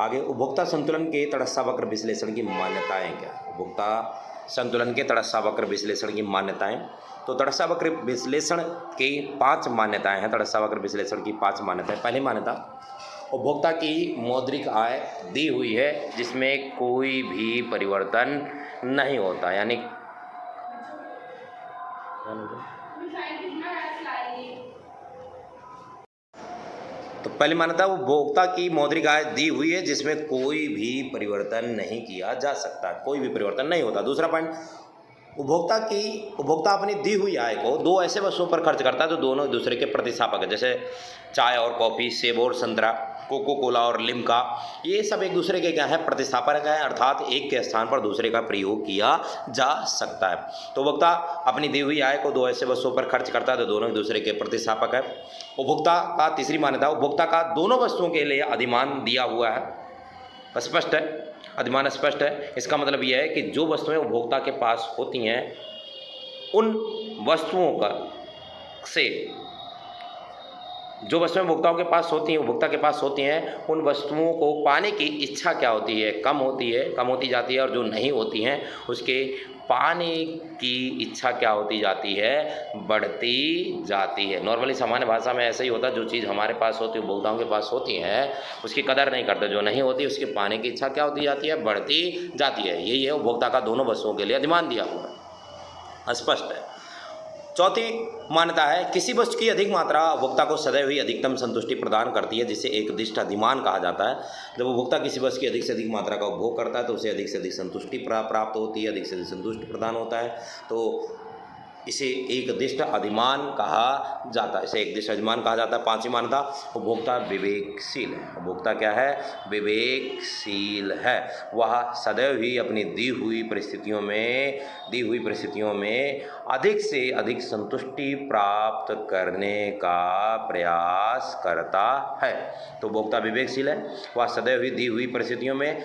आगे उपभोक्ता संतुलन के तटस्थता वक्र विश्लेषण की मान्यताएं क्या। उपभोक्ता संतुलन के तटस्थता वक्र विश्लेषण की मान्यताएं। तो तटस्थता वक्र विश्लेषण की 5 मान्यताएं हैं। तटस्थता वक्र विश्लेषण की 5 मान्यताएं। पहली मान्यता, उपभोक्ता की मौद्रिक आय दी हुई है जिसमें कोई भी परिवर्तन नहीं होता। यानी तो पहली मान्यता, उपभोक्ता की मौद्रिक आय दी हुई है जिसमें कोई भी परिवर्तन नहीं किया जा सकता, कोई भी परिवर्तन नहीं होता। दूसरा पॉइंट, उपभोक्ता अपनी दी हुई आय को 2 ऐसे वस्तुओं पर खर्च करता है जो दोनों एक दूसरे के प्रतिस्थापक है। जैसे चाय और कॉफ़ी, सेब और संतरा, कोको कोला और लिम्का, ये सब एक दूसरे के क्या है, प्रतिस्थापक है। अर्थात एक के स्थान पर दूसरे का प्रयोग किया जा सकता है। तो उपभोक्ता अपनी दी हुई आय को 2 ऐसे वस्तुओं पर खर्च करता है जो दोनों एक दूसरे के प्रतिस्थापक है। उपभोक्ता का तीसरी मान्यता, उपभोक्ता का दोनों वस्तुओं के लिए अधिमान दिया हुआ है, स्पष्ट है, अधिमान स्पष्ट है। इसका मतलब यह है कि जो वस्तुएं उपभोक्ता के पास होती हैं उन वस्तुओं का से जो वस्तुएं उपभोक्ताओं के पास होती हैं, उपभोक्ता के पास होती हैं, उन वस्तुओं को पाने की इच्छा क्या होती है, कम होती जाती है। और जो नहीं होती हैं उसके पाने की इच्छा क्या होती जाती है, बढ़ती जाती है। नॉर्मली सामान्य भाषा में ऐसा ही होता है, जो चीज़ हमारे पास होती है, उपभोक्ताओं के पास होती है, उसकी कदर नहीं करते। जो नहीं होती उसके पाने की इच्छा क्या होती जाती है, बढ़ती जाती है। यही है उपभोक्ता का दोनों वस्तुओं के लिए अधिमान दिया हुआ है, स्पष्ट है। चौथी मान्यता है, किसी वस्तु की अधिक मात्रा उपभोक्ता को सदैव ही अधिकतम संतुष्टि प्रदान करती है, जिसे एक दिष्ट अधिमान कहा जाता है। जब उपभोक्ता किसी वस्तु की अधिक से अधिक मात्रा का उपभोग करता है तो उसे अधिक से अधिक संतुष्टि प्राप्त होती है, अधिक से अधिक संतुष्टि प्रदान होता है। तो इसे एक दिष्ट अधिमान कहा जाता है, इसे एक दिष्ट अधिमान कहा जाता है। 5वीं मान्यता, उपभोक्ता विवेकशील है। उपभोक्ता क्या है, विवेकशील है। वह सदैव ही अपनी दी हुई परिस्थितियों में अधिक से अधिक संतुष्टि प्राप्त करने का प्रयास करता है। तो उपभोक्ता विवेकशील है, वह सदैव ही दी हुई परिस्थितियों में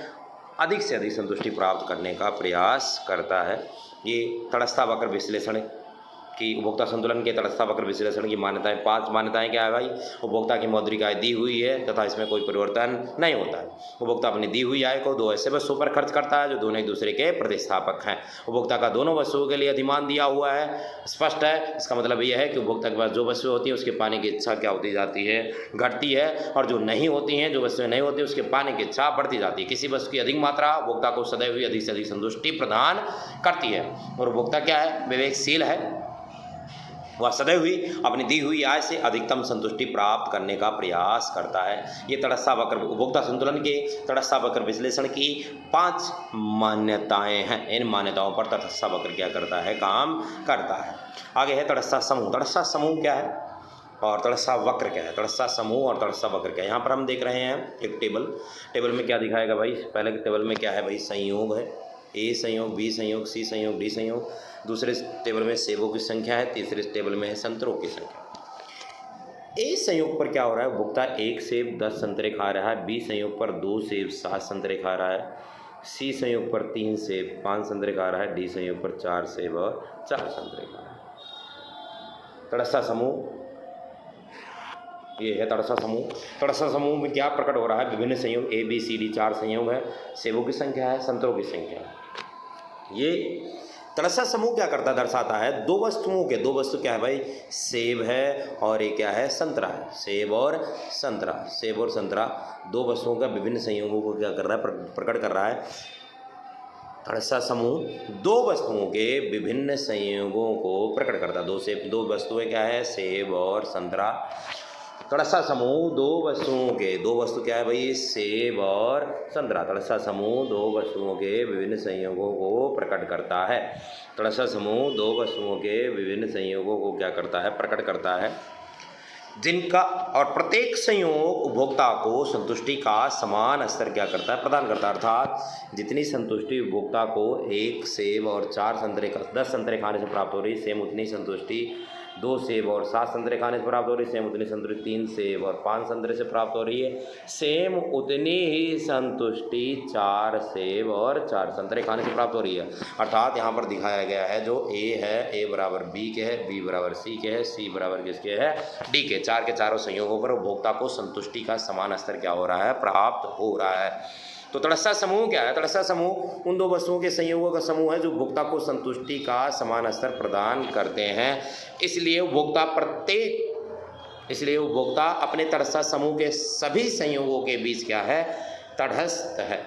अधिक से अधिक संतुष्टि प्राप्त करने का प्रयास करता है। ये तटस्थता वक्र विश्लेषण की, उपभोक्ता संतुलन के तटस्थता वक्र विश्लेषण की मान्यताएं। 5 मान्यताएं क्या है भाई, उपभोक्ता की मौद्रिक आय दी हुई है तथा इसमें कोई परिवर्तन नहीं होता है। उपभोक्ता अपनी दी हुई आय को 2 ऐसे वस्तुओं पर खर्च करता है जो दोनों एक दूसरे के प्रतिस्थापक हैं। उपभोक्ता का दोनों वस्तुओं के लिए अधिमान दिया हुआ है, स्पष्ट है। इसका मतलब यह है कि उपभोक्ता के पास जो वस्तुएं होती हैं उसके पाने की इच्छा क्या होती जाती है, घटती है। और जो नहीं होती हैं, जो वस्तुएं नहीं होती उसके पाने की इच्छा बढ़ती जाती है। किसी वस्तु की अधिक मात्रा उपभोक्ता को सदैव ही अधिक से अधिक संतुष्टि प्रदान करती है। और उपभोक्ता क्या है, विवेकशील है। वह सदैव ही अपनी दी हुई आय से अधिकतम संतुष्टि प्राप्त करने का प्रयास करता है। ये तटस्थ वक्र उपभोक्ता संतुलन के तटस्थ वक्र विश्लेषण की 5 मान्यताएं हैं। इन मान्यताओं पर तटस्थ वक्र क्या करता है, काम करता है। आगे है तटस्थ समूह। तटस्थ समूह क्या है और तटस्थ वक्र क्या है। तटस्थ समूह और तटस्थ वक्र क्या है, यहाँ पर हम देख रहे हैं एक टेबल में क्या दिखाएगा भाई, पहले के टेबल में क्या है भाई, संयोग है, ए संयोग, बी संयोग, सी संयोग, डी संयोग। दूसरे टेबल में सेबों की संख्या है, तीसरे टेबल में है संतरों की संख्या। ए संयोग पर क्या हो रहा है, उपभोक्ता 1 सेब 10 संतरे खा रहा है। बी संयोग पर 2 सेब 7 संतरे खा रहा है। सी संयोग पर 3 सेब 5 संतरे खा रहा है। डी संयोग पर 4 सेब और 4 संतरे खा रहा है। तटस्थ समूह ये है तटस्थ समूह। तटस्थ समूह में क्या प्रकट हो रहा है, विभिन्न संयोग, ए बी सी डी 4 संयोग है, सेबों की संख्या है, संतरों की संख्या है। ये तटस्थ समूह क्या करता है, दर्शाता है दो वस्तु क्या है भाई, सेब है और ये क्या है, संतरा है। सेब और संतरा 2 वस्तुओं का विभिन्न संयोगों को क्या कर रहा है, प्रकट कर रहा है। तटस्थ समूह 2 वस्तुओं के विभिन्न संयोगों को प्रकट करता है। 2 वस्तुएं क्या है, सेब और संतरा। तटस्थ समूह 2 वस्तु क्या है भाई, सेब और संतरा। तटस्थ समूह 2 वस्तुओं के विभिन्न संयोगों को प्रकट करता है। तटस्थ समूह 2 वस्तुओं के विभिन्न संयोगों को क्या करता है, प्रकट करता है, जिनका और प्रत्येक संयोग उपभोक्ता को संतुष्टि का समान स्तर क्या करता है, प्रदान करता है। अर्थात जितनी संतुष्टि उपभोक्ता को 1 सेब और 10 संतरे खाने से प्राप्त हो रही, सेम उतनी संतुष्टि 2 सेब और 7 संतरे खाने से प्राप्त हो रही, सेम उतनी संतुष्टि 3 सेब और 5 संतरे से प्राप्त हो रही है। सेम उतनी ही संतुष्टि 4 सेब और 4 संतरे खाने से प्राप्त हो रही है। अर्थात यहाँ पर दिखाया गया है जो ए है, ए बराबर बी के है, बी बराबर सी के है, सी बराबर किसके है, डी के। 4 के चारों संयोगों पर उपभोक्ता को संतुष्टि का समान स्तर क्या हो रहा है, प्राप्त हो रहा है। तो तटस्थ समूह क्या है, तटस्थ समूह उन 2 वस्तुओं के संयोगों का समूह है जो उपभोक्ता को संतुष्टि का समान स्तर प्रदान करते हैं। इसलिए उपभोक्ता अपने तटस्थ समूह के सभी संयोगों के बीच क्या है, तटस्थ है।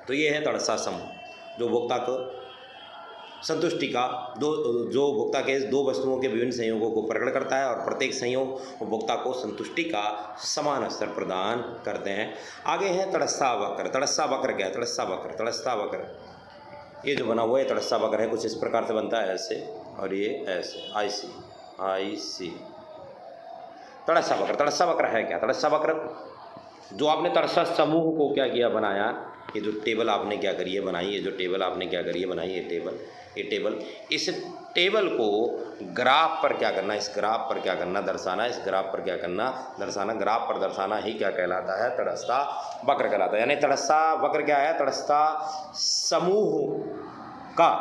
तो ये है तटस्थ समूह जो उपभोक्ता को संतुष्टि का जो उपभोक्ता के 2 वस्तुओं के विभिन्न संयोगों को प्रकट करता है और प्रत्येक संयोग उपभोक्ता को संतुष्टि का समान स्तर प्रदान करते हैं। आगे है तटस्थ वक्र। तटस्थ वक्र क्या है, तटस्थ वक्र ये जो बना हुआ है तटस्थ वक्र है, कुछ इस प्रकार से बनता है, ऐसे और ये ऐसे, आई सी। तटस्थ वक्र है क्या, तटस्थ वक्र जो आपने तटस्थ समूह को क्या किया, बनाया, ये जो टेबल आपने क्या करी है बनाई, ये जो टेबल आपने क्या करी है बनाई, इस टेबल को ग्राफ पर क्या करना, इस ग्राफ पर क्या करना, दर्शाना, इस ग्राफ पर क्या करना, दर्शाना। ग्राफ पर दर्शाना ही क्या कहलाता है, तटस्थ वक्र कहलाता है। यानी तटस्थ वक्र क्या है, तटस्थ समूह का,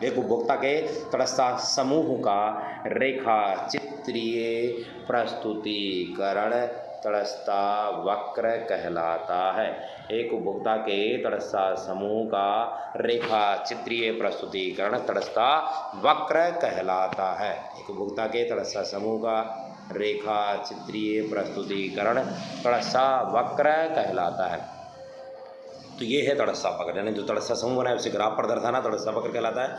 एक उपभोक्ता के तटस्थ समूह का रेखा चित्रीय प्रस्तुतिकरण तटस्थ वक्र कहलाता है। एक उपभोक्ता के तटस्थ समूह का रेखा चित्रीय प्रस्तुतिकरण तटस्थ वक्र कहलाता है। एक उपभोक्ता के तटस्थ समूह का रेखा चित्रीय प्रस्तुतिकरण तटस्थ वक्र कहलाता है। तो ये है तटस्थ वक्र, यानी जो तटस्थ समूह बना है उसे ग्राफ पर दर्शाना तटस्थ वक्र कहलाता है।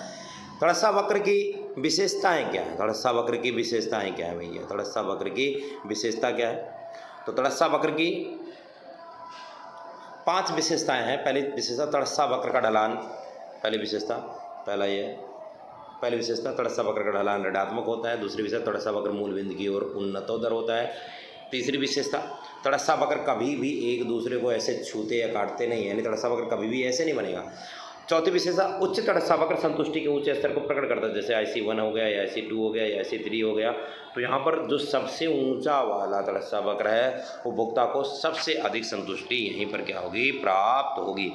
तटस्थ वक्र की विशेषताएं क्या है, तटस्थ वक्र की विशेषताएं क्या है भैया, तटस्थ वक्र की विशेषता क्या है। तो तटस्थ वक्र की 5 विशेषताएं हैं। पहली विशेषता तटस्थ वक्र का ढलान, पहली विशेषता तटस्थ वक्र का ढलान ऋणात्मक होता है। दूसरी विशेषता तटस्थ वक्र मूल बिंदु की ओर उन्नतोदर होता है। तीसरी विशेषता तटस्थ वक्र कभी भी एक दूसरे को ऐसे छूते या काटते नहीं है, यानी तटस्थ वक्र कभी भी ऐसे नहीं बनेगा। चौथी विशेषता उच्च तटस्थ वक्र संतुष्टि के ऊंचे स्तर को प्रकट करता है, जैसे IC1 हो गया या IC2 हो गया या IC3 हो गया। तो यहाँ पर जो सबसे ऊंचा वाला तटस्थ वक्र है उपभोक्ता को सबसे अधिक संतुष्टि यहीं पर क्या होगी, प्राप्त होगी।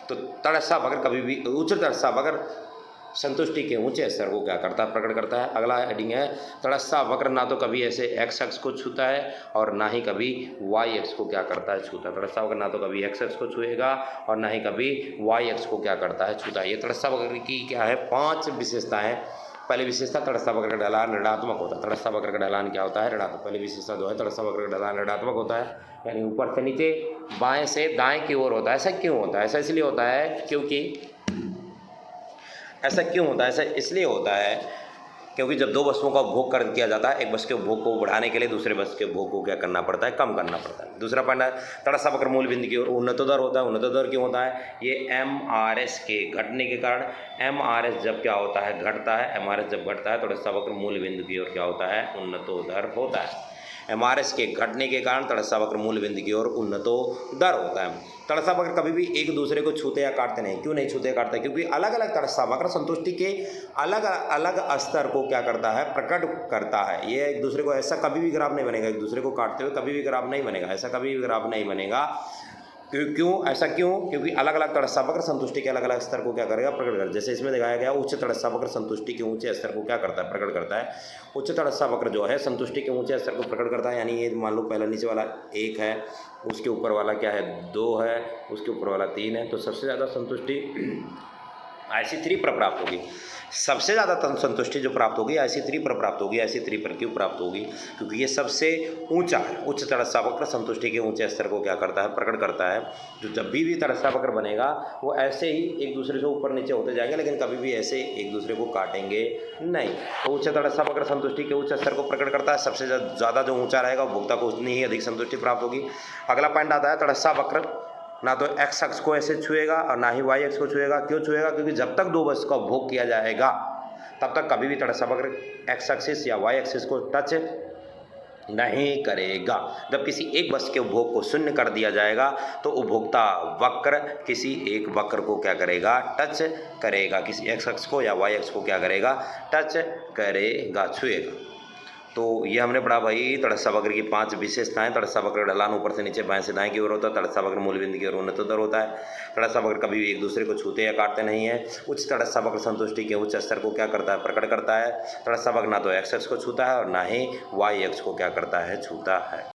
तो तटस्थ वक्र कभी भी उच्च तटस्थ वक्र संतुष्टि के ऊंचे स्तर को क्या करता है, प्रकट करता है। अगला हेडिंग है तटस्थ वक्र ना तो कभी ऐसे x अक्ष को छूता है और ना ही कभी y अक्ष को क्या करता है, छूता है। तटस्थ वक्र ना तो कभी x अक्ष को छुएगा और ना ही कभी y अक्ष को क्या करता है, छूता है। ये तटस्थ वक्र की क्या है, 5 विशेषताएं। पहली विशेषता तटस्थ वक्र का ढलान ऋणात्मक होता है। तटस्थ वक्र का ढलान क्या होता है, ऋणात्मक। पहली विशेषता जो है तटस्थ वक्र का ढलान ऋणात्मक होता है, यानी ऊपर से नीचे बाएं से दाएं की ओर होता है। ऐसा क्यों होता है, ऐसा इसलिए होता है क्योंकि ऐसा क्यों होता है, ऐसा इसलिए होता है क्योंकि जब दो वस्तुओं का उपभोग कर किया जाता है, एक वस्तु के उपभोग को बढ़ाने के लिए दूसरे वस्तु के उपभोग को क्या करना पड़ता है, कम करना पड़ता है। दूसरा पॉइंट है तटस्थ वक्र मूल बिंदु की ओर उन्नतोदर होता है। उन्नतोदर क्यों होता है? ये MRS के घटने के कारण, MRS जब क्या होता है, घटता है, MRS जब घटता है तटस्थ वक्र मूल बिंदु की ओर क्या होता है, उन्नतोदर होता है। MRS के घटने के कारण तटस्थ वक्र मूल बिंदु की ओर उन्नतोदर होता है। तटस्थ वक्र कभी भी एक दूसरे को छूते या काटते नहीं। क्यों नहीं छूते या काटते? क्योंकि अलग अलग तटस्थ वक्र संतुष्टि के अलग अलग स्तर को क्या करता है, प्रकट करता है। ये एक दूसरे को ऐसा कभी भी ग्राफ नहीं बनेगा, एक दूसरे को काटते हुए कभी भी ग्राफ नहीं बनेगा, ऐसा कभी भी ग्राफ नहीं बनेगा। क्यों ऐसा क्यों? क्योंकि अलग अलग तटस्थ वक्र संतुष्टि के अलग अलग स्तर को क्या करेगा, प्रकट करेगा। जैसे इसमें दिखाया गया उच्च तटस्थ वक्र संतुष्टि के ऊंचे स्तर को क्या करता है, प्रकट करता है। उच्च तटस्थ वक्र जो है संतुष्टि के ऊंचे स्तर को प्रकट करता है। यानी ये मान लो पहला नीचे वाला 1 है, उसके ऊपर वाला क्या है, 2 है, उसके ऊपर वाला 3 है, तो सबसे ज़्यादा संतुष्टि IC3 पर प्राप्त होगी। सबसे ज़्यादा संतुष्टि जो प्राप्त होगी IC3 पर प्राप्त होगी। IC3 पर क्यों प्राप्त होगी? क्योंकि ये सबसे ऊंचा है। उच्च तटस्थ वक्र संतुष्टि के ऊंचे स्तर को क्या करता है, प्रकट करता है। जो जब भी तटस्थ वक्र बनेगा वो ऐसे ही एक दूसरे से ऊपर नीचे होते जाएंगे, लेकिन कभी भी ऐसे एक दूसरे को काटेंगे नहीं। तो उच्च तटस्थ वक्र संतुष्टि के उच्च स्तर को प्रकट करता है। सबसे ज़्यादा जो ऊँचा रहेगा उपभोक्ता को उतनी ही अधिक संतुष्टि प्राप्त होगी। अगला पॉइंट आता है तटस्थ वक्र ना तो x अक्ष को ऐसे छुएगा और ना ही y अक्ष को छुएगा। क्यों छुएगा? क्योंकि जब तक दो वस्तु का उपभोग किया जाएगा तब तक कभी भी तटस्थ वक्र x एक्सिस या y एक्सिस को टच नहीं करेगा। जब किसी एक वस्तु के उपभोग को शून्य कर दिया जाएगा तो उपभोक्ता वक्र किसी एक वक्र को क्या करेगा, टच करेगा। किसी x अक्ष को या y अक्ष को क्या करेगा, टच करेगा, छुएगा। तो ये हमने पढ़ा भाई तटस्थ वक्र की 5 विशेषताएं। तटस्थ वक्र ढलान ऊपर से नीचे बाएं से दाएं की ओर होता है। तटस्थ वक्र मूल बिंदु की ओर उन्नतोदर होता है। तटस्थ वक्र कभी भी एक दूसरे को छूते या काटते नहीं है। उच्च तटस्थ वक्र संतुष्टि के उच्च स्तर को क्या करता है, प्रकट करता है। तटस्थ वक्र ना तो x अक्ष को छूता है और ना ही y अक्ष को क्या करता है, छूता है।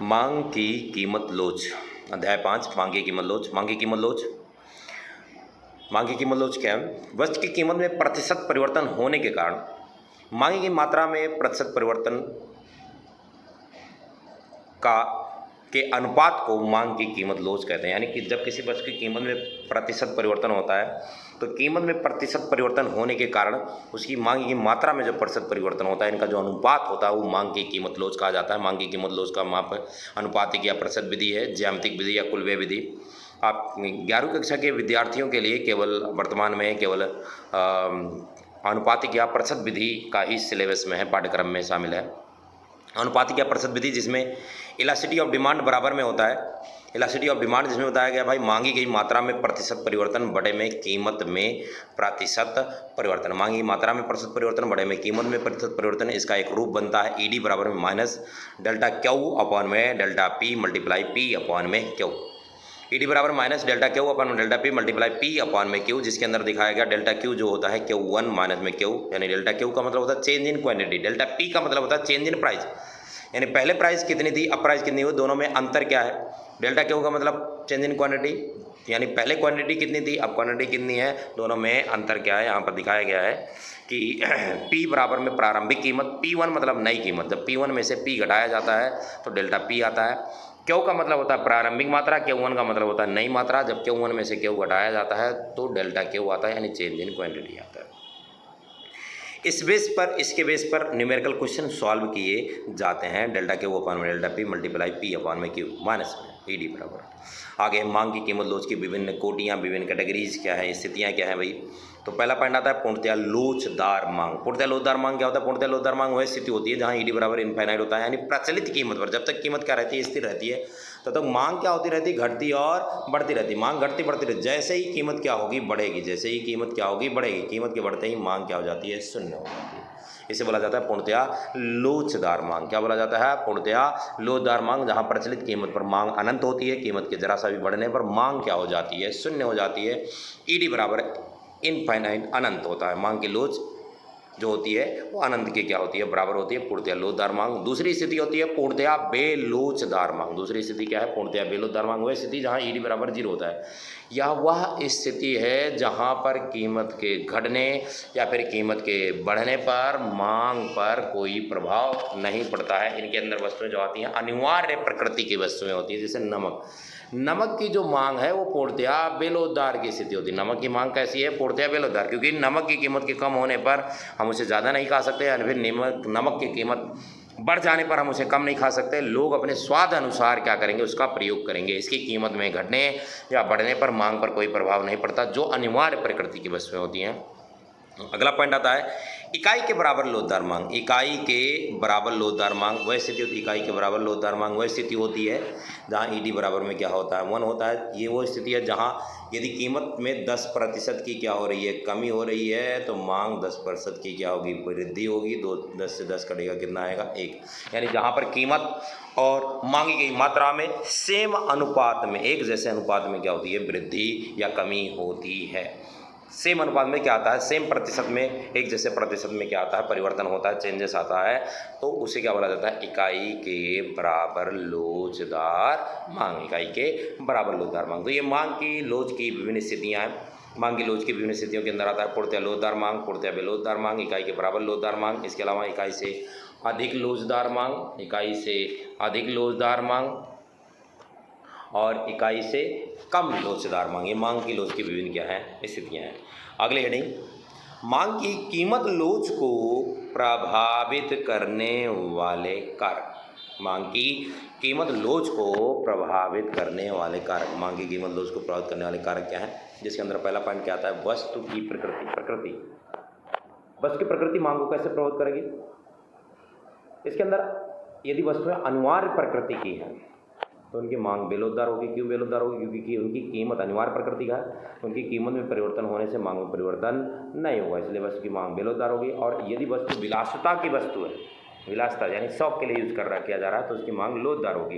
मांग की कीमत लोच। अध्याय 5 मांग की कीमत लोच। मांग की कीमत लोच। मांग की कीमत लोच क्या है? वस्तु की कीमत में प्रतिशत परिवर्तन होने के कारण मांग की मात्रा में प्रतिशत परिवर्तन का के अनुपात को मांग की कीमत लोच कहते हैं। यानी कि जब किसी वस्तु की कीमत में प्रतिशत परिवर्तन होता है तो कीमत में प्रतिशत परिवर्तन होने के कारण उसकी मांग की मात्रा में जो प्रतिशत परिवर्तन होता है, इनका जो अनुपात होता है वो मांग की कीमत लोच कहा जाता है। मांग की कीमत लोच का माप अनुपातिक या प्रतिशत विधि है, ज्यामितिक विधि या कुल व्यय विधि। आप 11वीं कक्षा के विद्यार्थियों के लिए केवल वर्तमान में केवल अनुपातिक या प्रतिशत विधि का ही सिलेबस में है, पाठ्यक्रम में शामिल है। अनुपातिक या प्रतिशत विधि जिसमें इलास्टिसिटी ऑफ डिमांड बराबर में होता है। इलास्टिसिटी ऑफ डिमांड जिसमें बताया गया भाई मांगी गई मात्रा में प्रतिशत परिवर्तन बड़े में कीमत में प्रतिशत परिवर्तन। मांगी गई मात्रा में प्रतिशत परिवर्तन बड़े में कीमत में प्रतिशत परिवर्तन। इसका एक रूप बनता है ईडी बराबर में माइनस डेल्टा क्यू अपॉन में delta P multiply P upon में क्यू। ईडी बराबर minus delta Q upon delta P multiply P upon में क्यू, जिसके अंदर दिखाया गया डेल्टा क्यू जो होता है Q1 माइनस में क्यू, यानी डेल्टा क्यू का मतलब होता है change in quantity, delta P का मतलब होता है चेंज इन प्राइस, यानी पहले प्राइस कितनी थी अब प्राइस कितनी हुई, दोनों में अंतर क्या है। डेल्टा क्यू का मतलब चेंज इन क्वांटिटी, यानी पहले क्वांटिटी कितनी थी अब क्वांटिटी कितनी है, दोनों में अंतर क्या है। यहाँ पर दिखाया गया है कि P बराबर में प्रारंभिक कीमत, P1 मतलब नई कीमत, जब P1 में से P घटाया जाता है तो डेल्टा P आता है। क्यू का मतलब होता है प्रारंभिक मात्रा, Q1 का मतलब होता है नई मात्रा, जब Q1 में से क्यू घटाया जाता है तो डेल्टा क्यू आता है, यानी चेंज इन क्वांटिटी आता है। इस बेस पर, इसके बेस पर न्यूमेरिकल क्वेश्चन सॉल्व किए जाते हैं। डेल्टा क्यू अपॉन में delta P multiply P upon में क्यू माइनस में ईडी बराबर। आगे मांग की कीमत लोच की विभिन्न कोटियाँ, विभिन्न कैटेगरीज क्या है, स्थितियाँ क्या हैं भाई। तो पहला पॉइंट आता है पूर्णतया लोचदार मांग। पूर्णतया लोचदार मांग क्या होता है? पूर्णतया लोचदार मांग वह स्थिति होती है जहाँ ईडी बराबर इनफाइनाइट होता है, यानी प्रचलित कीमत पर जब तक कीमत क्या रहती है, स्थिर रहती है, तब तक मांग क्या होती रहती है, घटती और बढ़ती रहती है। मांग घटती बढ़ती रहती है, जैसे ही कीमत क्या होगी बढ़ेगी, जैसे ही कीमत क्या होगी बढ़ेगी, कीमत के बढ़ते ही मांग क्या हो जाती है, शून्य हो जाती है। इसे बोला जाता है पूर्णतया लोचदार मांग। क्या बोला जाता है? पूर्णतया लोचदार मांग, जहां प्रचलित कीमत पर मांग अनंत होती है, कीमत के जरा सा भी बढ़ने पर मांग क्या हो जाती है, शून्य हो जाती है। ईडी बराबर इनफाइनाइट अनंत होता है। मांग की लोच जो होती है वो अनंत की क्या होती है, बराबर होती है, पूर्णतया लोचदार मांग। दूसरी स्थिति होती है पूर्णतया बेलोचदार मांग। दूसरी स्थिति क्या है? पूर्णतया बेलोचदार मांग वह स्थिति जहां ईडी बराबर 0 होता है। यह वह स्थिति है जहां पर कीमत के घटने या फिर कीमत के बढ़ने पर मांग पर कोई प्रभाव नहीं पड़ता है। इनके अंदर वस्तुएं जो आती हैं अनिवार्य प्रकृति की वस्तुएं होती हैं, जैसे नमक। नमक की जो मांग है वो पूर्णतया बेलोचदार की स्थिति होती है। नमक की मांग कैसी है? पूर्णतया बेलोचदार, क्योंकि नमक की कीमत के कम होने पर हम उसे ज़्यादा नहीं खा सकते, या फिर नमक की कीमत बढ़ जाने पर हम उसे कम नहीं खा सकते। लोग अपने स्वाद अनुसार क्या करेंगे, उसका प्रयोग करेंगे। इसकी कीमत में घटने या बढ़ने पर मांग पर कोई प्रभाव नहीं पड़ता, जो अनिवार्य प्रकृति की वस्तुएं होती हैं। अगला पॉइंट आता है इकाई के बराबर लोचदार मांग। इकाई के बराबर लोचदार मांग वह स्थिति होती है, इकाई के बराबर लोचदार मांग वह स्थिति होती है जहाँ ईडी बराबर में क्या होता है, 1 होता है। ये वो स्थिति है जहाँ यदि कीमत में 10% की क्या हो रही है, कमी हो रही है, तो मांग 10% की क्या होगी, वृद्धि होगी। 10 से 10 कटेगा कितना आएगा, 1। यानी जहाँ पर कीमत और मांगी गई मात्रा में सेम अनुपात में, एक जैसे अनुपात में क्या होती है, वृद्धि या कमी होती है। सेम अनुपात में क्या आता है, सेम प्रतिशत में, एक जैसे प्रतिशत में क्या आता है, परिवर्तन होता है, चेंजेस आता है, तो उसे क्या बोला जाता है, इकाई के बराबर लोचदार मांग। इकाई के बराबर लोचदार मांग। तो ये मांग की लोच की विभिन्न स्थितियाँ हैं। मांग की लोच की विभिन्न स्थितियों के अंदर आता है पूर्णतया लोचदार मांग, पूर्णतया बेलोचदार मांग, इकाई के बराबर लोचदार मांग। इसके अलावा इकाई से अधिक लोचदार मांग, इकाई से अधिक लोचदार मांग और इकाई से कम लोचदार मांग। ये मांग की लोच की विभिन्न क्या है, स्थितियाँ हैं। अगले हेडिंग, मांग की कीमत लोच को प्रभावित करने वाले कारक। मांग की कीमत लोच को प्रभावित करने वाले कारक। मांग की कीमत लोच को प्रभावित करने वाले कारक क्या है, जिसके अंदर पहला पॉइंट क्या आता है, वस्तु की प्रकृति। वस्तु की प्रकृति मांग को कैसे प्रभावित करेगी? इसके अंदर यदि वस्तुएं अनिवार्य प्रकृति की हैं तो उनकी मांग बेलोचदार होगी। क्यों बेलोचदार होगी? क्योंकि उनकी कीमत अनिवार्य प्रकृति का है, उनकी कीमत में परिवर्तन होने से मांग में परिवर्तन नहीं होगा, इसलिए वस्तु की मांग बेलोचदार होगी। और यदि वस्तु विलासिता की वस्तु है, विलासिता यानी शौक के लिए यूज किया जा रहा है, तो उसकी मांग लोचदार होगी,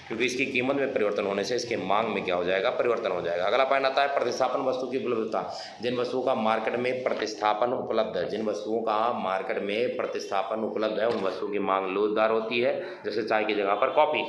क्योंकि इसकी कीमत में परिवर्तन होने से इसके मांग में क्या हो जाएगा, परिवर्तन हो जाएगा। अगला पॉइंट आता है प्रतिस्थापन वस्तु की उपलब्धता। जिन वस्तुओं का मार्केट में प्रतिस्थापन उपलब्ध है, जिन वस्तुओं का मार्केट में प्रतिस्थापन उपलब्ध है, उन वस्तुओं की मांग लोचदार होती है। जैसे चाय की जगह पर कॉफ़ी,